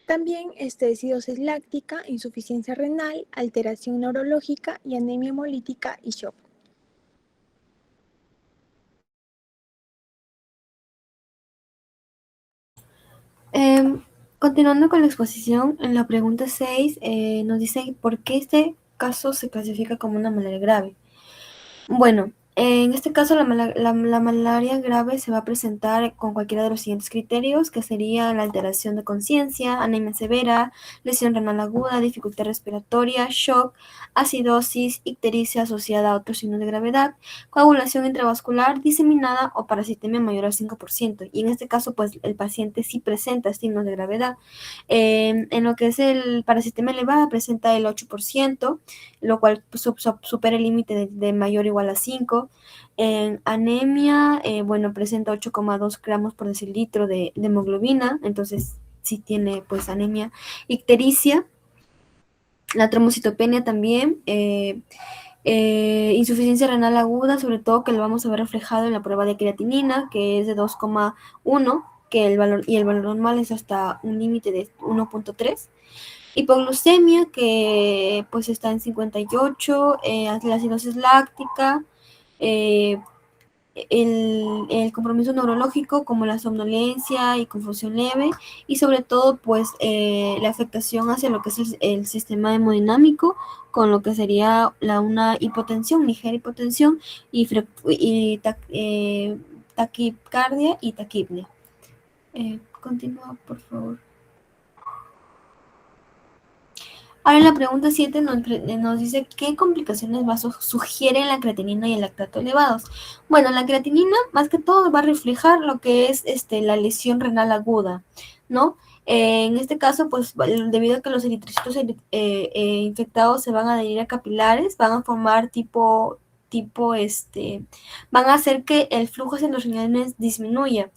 También acidosis láctica, insuficiencia renal, alteración neurológica y anemia hemolítica y shock.
Continuando con la exposición, en la pregunta 6 nos dice por qué este caso se clasifica como una malaria grave. Bueno, en este caso la malaria grave se va a presentar con cualquiera de los siguientes criterios, que sería la alteración de conciencia, anemia severa, lesión renal aguda, dificultad respiratoria, shock, acidosis, ictericia asociada a otros signos de gravedad, coagulación intravascular diseminada o parasitemia mayor al 5%. Y en este caso, pues el paciente sí presenta signos de gravedad. En lo que es el parasitemia elevada presenta el 8%, lo cual supera el límite de mayor o igual a 5. En anemia, presenta 8,2 gramos por decilitro de hemoglobina, entonces sí tiene pues anemia. Ictericia, la trombocitopenia también, Insuficiencia renal aguda, sobre todo que lo vamos a ver reflejado en la prueba de creatinina, que es de 2,1, que el valor normal es hasta un límite de 1,3. Hipoglucemia, que pues está en 58, la acidosis láctica, eh, el compromiso neurológico como la somnolencia y confusión leve, y sobre todo pues la afectación hacia lo que es el sistema hemodinámico, con lo que sería una hipotensión, ligera hipotensión, y taquicardia y taquipnea. Continúa, por favor. Ahora en la pregunta 7 nos dice qué complicaciones sugieren la creatinina y el lactato elevados. Bueno, la creatinina más que todo va a reflejar lo que es la lesión renal aguda, ¿no? En este caso, pues debido a que los eritrocitos infectados se van a adherir a capilares, van a formar van a hacer que el flujo hacia los riñones disminuya.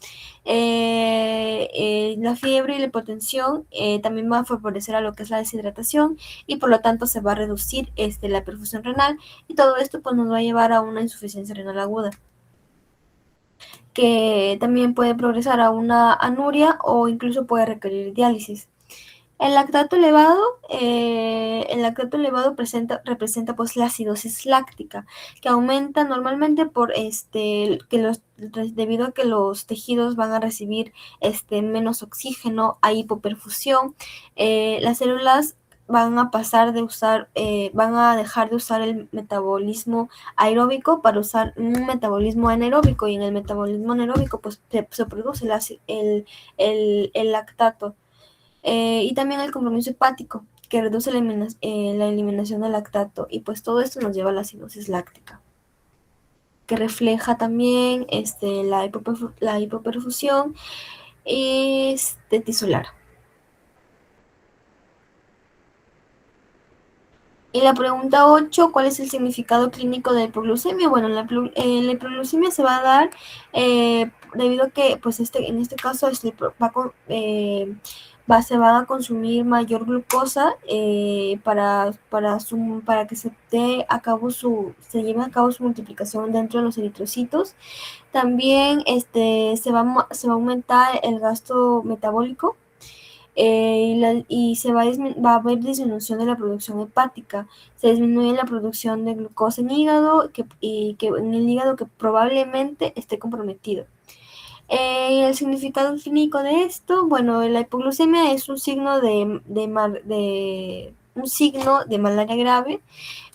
La fiebre y la hipotensión también va a favorecer a lo que es la deshidratación, y por lo tanto se va a reducir la perfusión renal, y todo esto pues nos va a llevar a una insuficiencia renal aguda, que también puede progresar a una anuria o incluso puede requerir diálisis. El lactato elevado representa pues la acidosis láctica, que aumenta normalmente debido a que los tejidos van a recibir menos oxígeno, hay hipoperfusión, las células van a dejar de usar el metabolismo aeróbico para usar un metabolismo anaeróbico, y en el metabolismo anaeróbico pues se produce el lactato. Y también el compromiso hepático, que reduce la eliminación del lactato, y pues todo esto nos lleva a la acidosis láctica, que refleja también la hipoperfusión tisular. Y la pregunta 8, ¿cuál es el significado clínico de la hipoglucemia? Bueno, la hipoglucemia se va a dar debido a que, pues, en este caso, se va a consumir mayor glucosa para que se lleve a cabo su multiplicación dentro de los eritrocitos. También se va a aumentar el gasto metabólico, y va a haber disminución de la producción hepática. Se disminuye la producción de glucosa en hígado, y que en el hígado que probablemente esté comprometido. El significado clínico de esto, bueno, la hipoglucemia es un signo de malaria grave,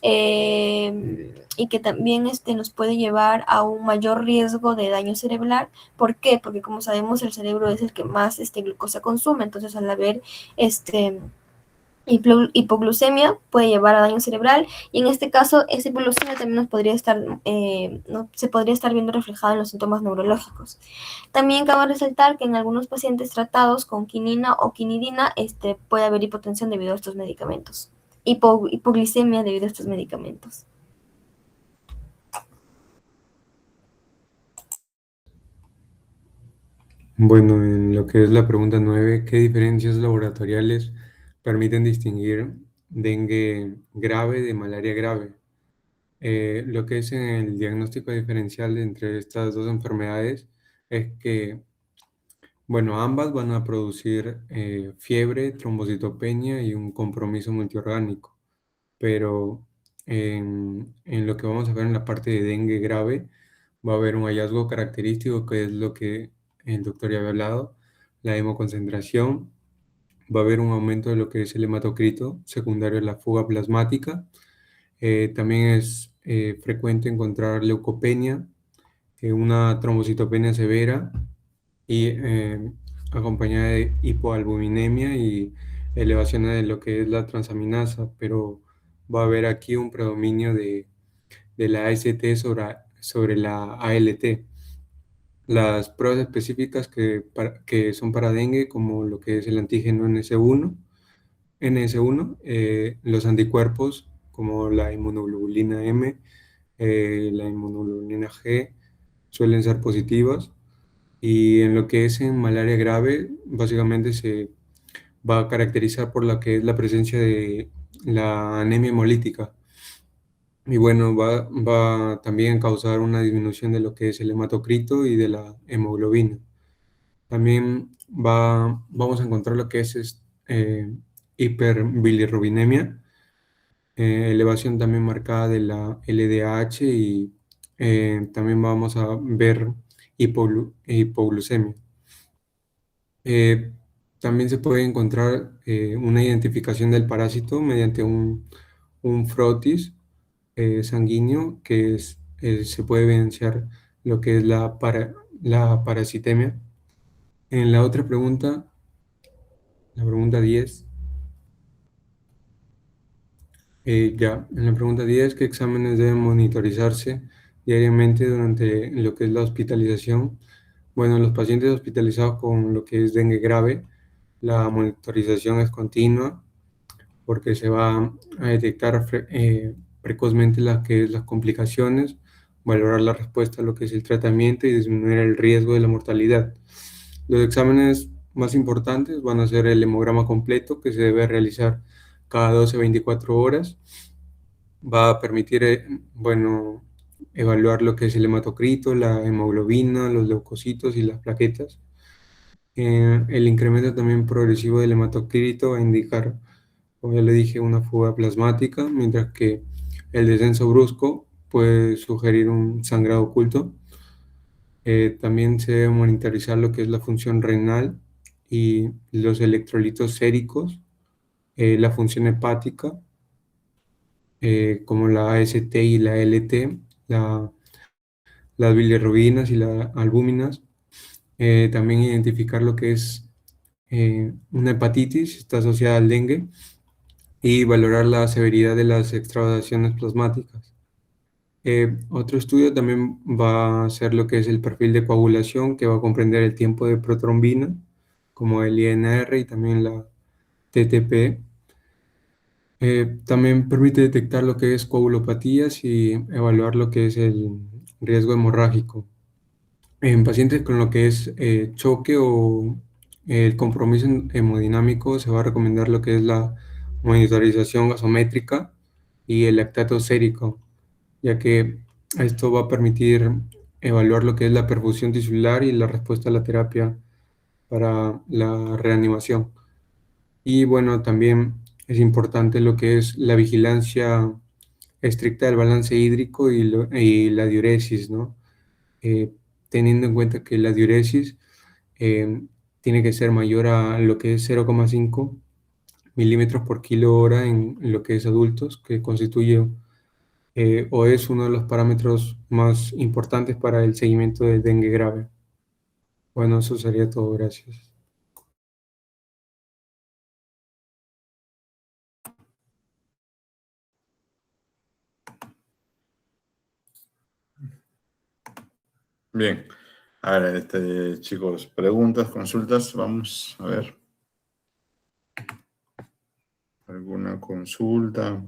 y que también nos puede llevar a un mayor riesgo de daño cerebral. ¿Por qué? Porque como sabemos el cerebro es el que más glucosa consume, entonces al haber hipoglucemia puede llevar a daño cerebral, y en este caso esa hipoglucemia también se podría estar viendo reflejada en los síntomas neurológicos. También cabe resaltar que en algunos pacientes tratados con quinina o quinidina puede haber hipotensión debido a estos medicamentos, hipoglicemia debido a estos medicamentos.
Bueno, en lo que es la pregunta 9, ¿qué diferencias laboratoriales permiten distinguir dengue grave de malaria grave? Lo que es en el diagnóstico diferencial entre estas dos enfermedades es que, bueno, ambas van a producir fiebre, trombocitopenia y un compromiso multiorgánico, pero en lo que vamos a ver en la parte de dengue grave va a haber un hallazgo característico, que es lo que el doctor ya había hablado, la hemoconcentración. Va a haber un aumento de lo que es el hematocrito secundario a la fuga plasmática. También es frecuente encontrar leucopenia, una trombocitopenia severa y acompañada de hipoalbuminemia y elevación de lo que es la transaminasa, pero va a haber aquí un predominio de la AST sobre la ALT. Las pruebas específicas que son para dengue, como lo que es el antígeno NS1, los anticuerpos como la inmunoglobulina M, la inmunoglobulina G, suelen ser positivas. Y en lo que es en malaria grave, básicamente se va a caracterizar por la que es la presencia de la anemia hemolítica. Y bueno, va también a causar una disminución de lo que es el hematocrito y de la hemoglobina. También vamos a encontrar lo que es hiperbilirrubinemia, elevación también marcada de la LDH y también vamos a ver hipoglucemia. También se puede encontrar una identificación del parásito mediante un frotis sanguíneo se puede evidenciar lo que es la parasitemia. En la otra pregunta, la pregunta 10, en la pregunta 10, ¿qué exámenes deben monitorizarse diariamente durante lo que es la hospitalización? Bueno, los pacientes hospitalizados con lo que es dengue grave, la monitorización es continua porque se va a detectar precozmente las complicaciones, valorar la respuesta a lo que es el tratamiento y disminuir el riesgo de la mortalidad. Los exámenes más importantes van a ser el hemograma completo, que se debe realizar cada 12-24 horas. Va a permitir, evaluar lo que es el hematocrito, la hemoglobina, los leucocitos y las plaquetas. El incremento también progresivo del hematocrito va a indicar, como ya le dije, una fuga plasmática, mientras que el descenso brusco puede sugerir un sangrado oculto. También se debe monitorizar lo que es la función renal y los electrolitos séricos, la función hepática, como la AST y la LT, las bilirrubinas y las albúminas. También identificar lo que es una hepatitis, está asociada al dengue, y valorar la severidad de las extravasaciones plasmáticas. Otro estudio también va a ser lo que es el perfil de coagulación, que va a comprender el tiempo de protrombina, como el INR y también la TTP. También permite detectar lo que es coagulopatías y evaluar lo que es el riesgo hemorrágico. En pacientes con lo que es choque o el compromiso hemodinámico se va a recomendar lo que es la monitorización gasométrica y el lactato sérico, ya que esto va a permitir evaluar lo que es la perfusión tisular y la respuesta a la terapia para la reanimación. Y bueno, también es importante lo que es la vigilancia estricta del balance hídrico y la diuresis, ¿no? Teniendo en cuenta que la diuresis tiene que ser mayor a lo que es 0,5 milímetros por kilo hora en lo que es adultos, que constituye o es uno de los parámetros más importantes para el seguimiento del dengue grave. Bueno, eso sería todo. Gracias.
Bien. A ver, chicos, preguntas, consultas, vamos a ver. ¿Alguna consulta?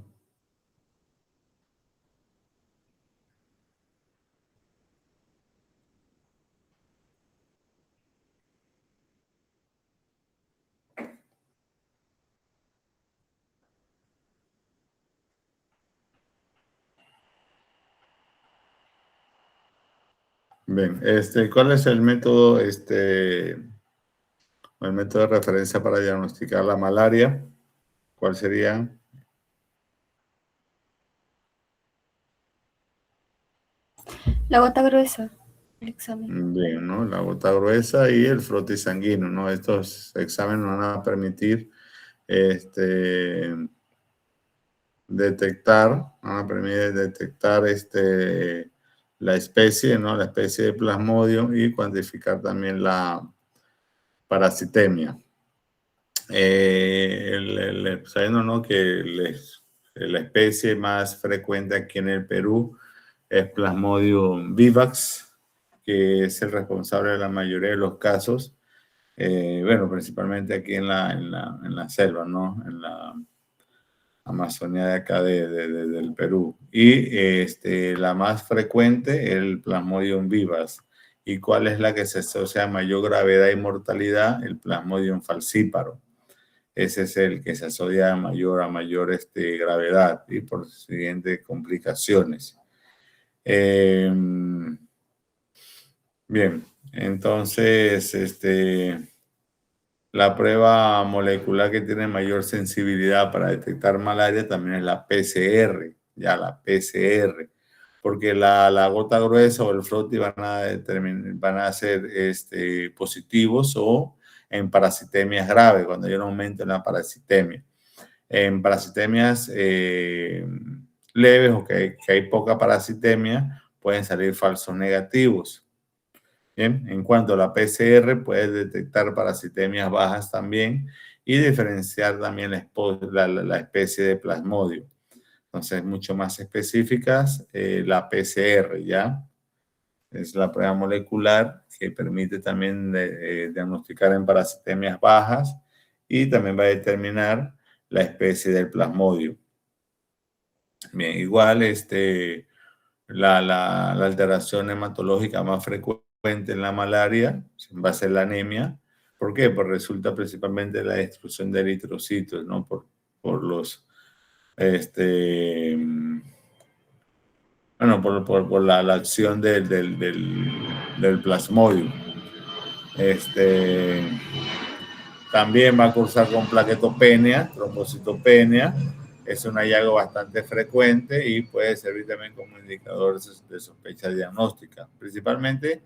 Bien, ¿cuál es el método, el método de referencia para diagnosticar la malaria? ¿Cuál sería?
La gota gruesa, el examen.
Bien, ¿no? La gota gruesa y el frotis sanguíneo, ¿no? Estos exámenes nos van a permitir detectar la especie, ¿no? La especie de Plasmodium y cuantificar también la parasitemia. Sabiendo, ¿no? que la especie más frecuente aquí en el Perú es Plasmodium vivax, que es el responsable de la mayoría de los casos, bueno, principalmente aquí en la selva, ¿no? En la Amazonía de acá del Perú. Y la más frecuente, el Plasmodium vivax. ¿Y cuál es la que se asocia a mayor gravedad y mortalidad? El Plasmodium falciparum. ese es el que se asocia a mayor gravedad y por siguiente complicaciones. Bien, entonces, la prueba molecular que tiene mayor sensibilidad para detectar malaria también es la PCR, ya la PCR, porque la gota gruesa o el froti van a ser positivos o en parasitemias graves, cuando hay un aumento en la parasitemia. En parasitemias leves o que hay poca parasitemia, pueden salir falsos negativos. Bien, en cuanto a la PCR, puede detectar parasitemias bajas también y diferenciar también la especie de plasmodio. Entonces, mucho más específicas, la PCR, ¿ya? Es la prueba molecular que permite también diagnosticar en parasitemias bajas y también va a determinar la especie del plasmodio. Bien, igual la alteración hematológica más frecuente en la malaria va a ser la anemia. ¿Por qué? Pues resulta principalmente la destrucción de eritrocitos, ¿no? Por los, bueno, por la acción del plasmodio. También va a cursar con plaquetopenia, trombocitopenia. Es un hallazgo bastante frecuente y puede servir también como indicador de sospecha diagnóstica, principalmente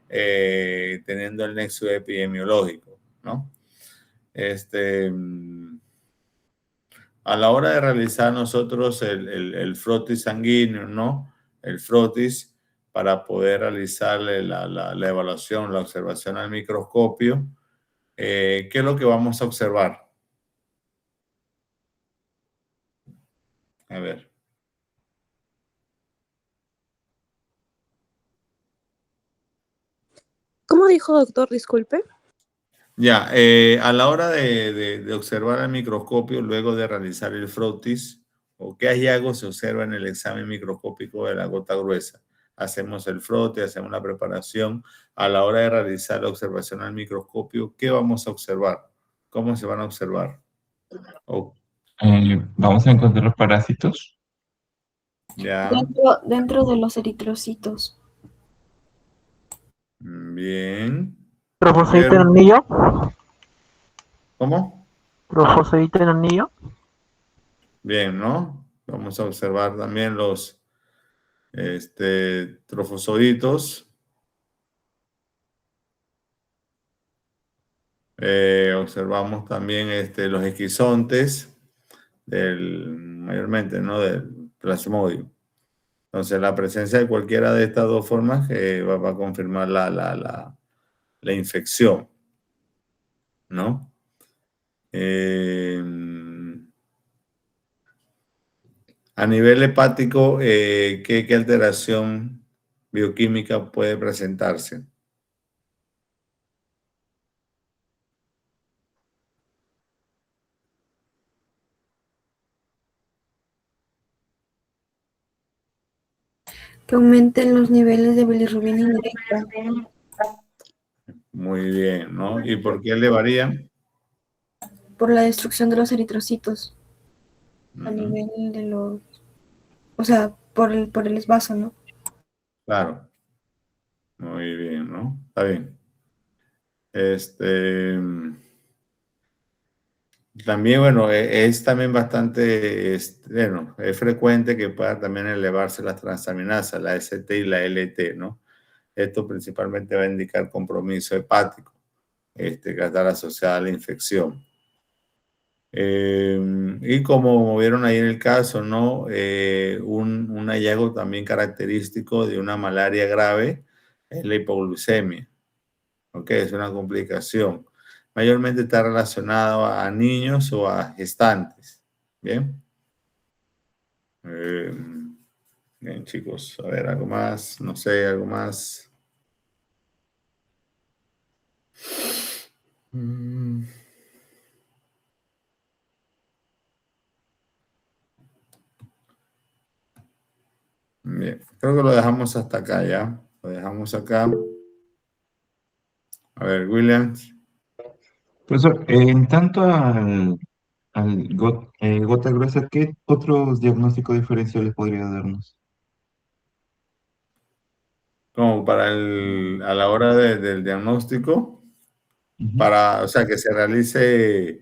teniendo el nexo epidemiológico, ¿no? A la hora de realizar nosotros el frotis sanguíneo, ¿no? El frotis, para poder realizar la evaluación, la observación al microscopio, ¿qué es lo que vamos a observar? A ver.
¿Cómo dijo, doctor? Disculpe.
Ya, a la hora de observar al microscopio, luego de realizar el frotis, ¿o qué hallazgo se observa en el examen microscópico de la gota gruesa? Hacemos el frotis, hacemos la preparación. A la hora de realizar la observación al microscopio, ¿qué vamos a observar? ¿Cómo se van a observar?
Vamos a encontrar los parásitos.
Ya.
Dentro de los eritrocitos.
Bien.
¿Trofosfodito en anillo?
¿Cómo?
¿Trofosfodito en anillo?
Bien, ¿no? Vamos a observar también los trofosoditos. Observamos también los esquizontes mayormente, ¿no? Del plasmodio. Entonces, la presencia de cualquiera de estas dos formas va a confirmar la infección, ¿no? A nivel hepático, ¿qué alteración bioquímica puede presentarse?
Que aumenten los niveles de bilirrubina indirecta.
Muy bien, ¿no? ¿Y por qué le varían?
Por la destrucción de los eritrocitos. A nivel de los... O sea, por el esvaso, ¿no?
Claro. Muy bien, ¿no? Está bien. También, bueno, es también bastante, bueno, es frecuente que puedan también elevarse las transaminasas, la ST y la LT, ¿no? Esto principalmente va a indicar compromiso hepático, que está asociado a la infección. Y como vieron ahí en el caso, ¿no? Un hallazgo también característico de una malaria grave es la hipoglucemia, ¿ok? Es una complicación. Mayormente está relacionado a niños o a gestantes, ¿bien? Bien, chicos, a ver, algo más, no sé, algo más. Bien, creo que lo dejamos hasta acá, ¿ya? Lo dejamos acá. A ver, Williams.
Profesor, en tanto al gota gruesa, ¿qué otros diagnósticos diferenciales podría darnos?
Como para a la hora del diagnóstico, o sea, que se realice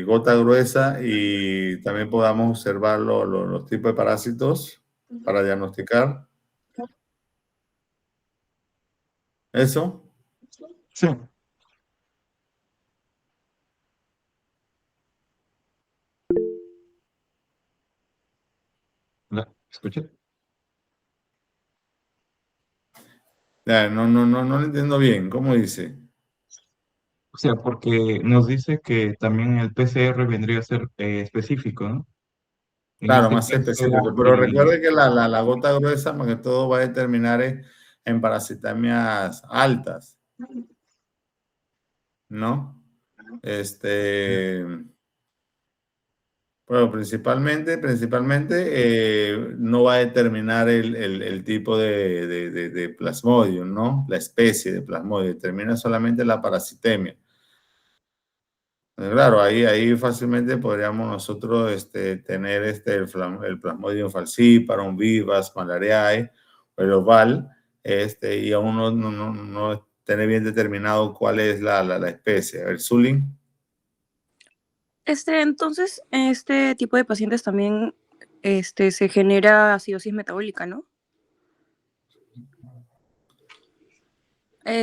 gota gruesa y también podamos observar los tipos de parásitos para diagnosticar. ¿Eso?
Sí. ¿Escucha?
Ya, no lo entiendo bien. ¿Cómo dice?
O sea, porque nos dice que también el PCR vendría a ser específico, ¿no? En
Claro,
este
más
caso,
específico. Pero recuerde que la gota gruesa, más que todo, va a determinar en parasitemias altas, ¿no? Bueno, principalmente no va a determinar el tipo de plasmodium, ¿no? La especie de plasmodium, determina solamente la parasitemia. Claro, ahí fácilmente podríamos nosotros tener el Plasmodium falciparum, vivas, malariae, o el oval, y aún no tener bien determinado cuál es la especie. A ver, Zulin.
Entonces, este tipo de pacientes también se genera acidosis metabólica, ¿no?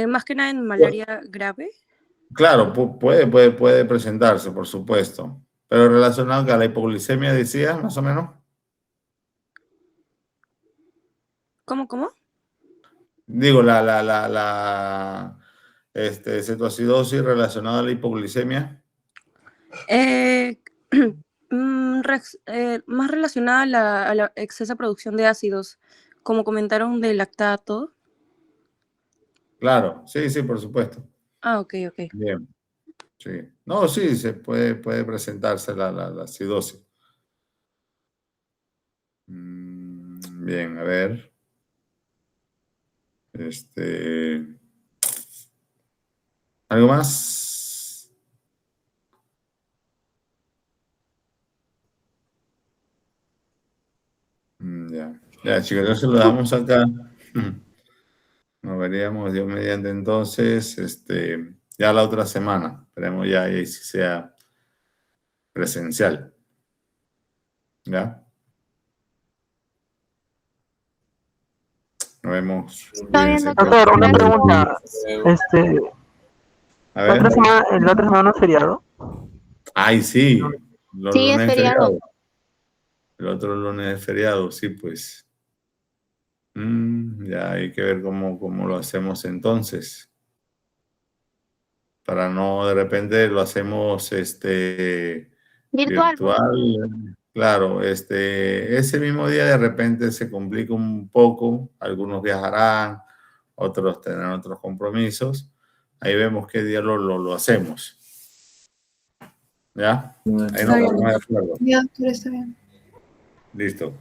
Más que nada en malaria grave.
Claro, puede presentarse, por supuesto, pero relacionado con la hipoglicemia, decías, más o menos.
¿Cómo?
Digo, cetoacidosis relacionada a la hipoglicemia.
Más relacionada a la excesa producción de ácidos, como comentaron del lactato.
Claro, sí, por supuesto.
Ah, ok.
Bien, sí. No, sí, se puede presentarse la acidosis. Bien, a ver. ¿Algo más? Ya, chicos, entonces lo damos acá. Nos veríamos Dios mediante entonces, ya la otra semana. Esperemos ya ahí si sea presencial. ¿Ya? Nos vemos.
Está bien,
Cuídense.
doctor, una pregunta.
A ver.
¿La otra semana es feriado?
Ay, sí. Los
Sí, es
lunes
feriado.
El otro lunes es feriado, sí, pues. Ya hay que ver cómo lo hacemos entonces. Para no, de repente lo hacemos
Virtual.
Claro, ese mismo día de repente se complica un poco. Algunos viajarán, otros tendrán otros compromisos. Ahí vemos qué día lo hacemos. ¿Ya? Ahí nos ponemos de acuerdo.
Ya, doctor, está bien.
Listo,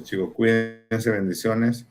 chicos. Cuídense, bendiciones.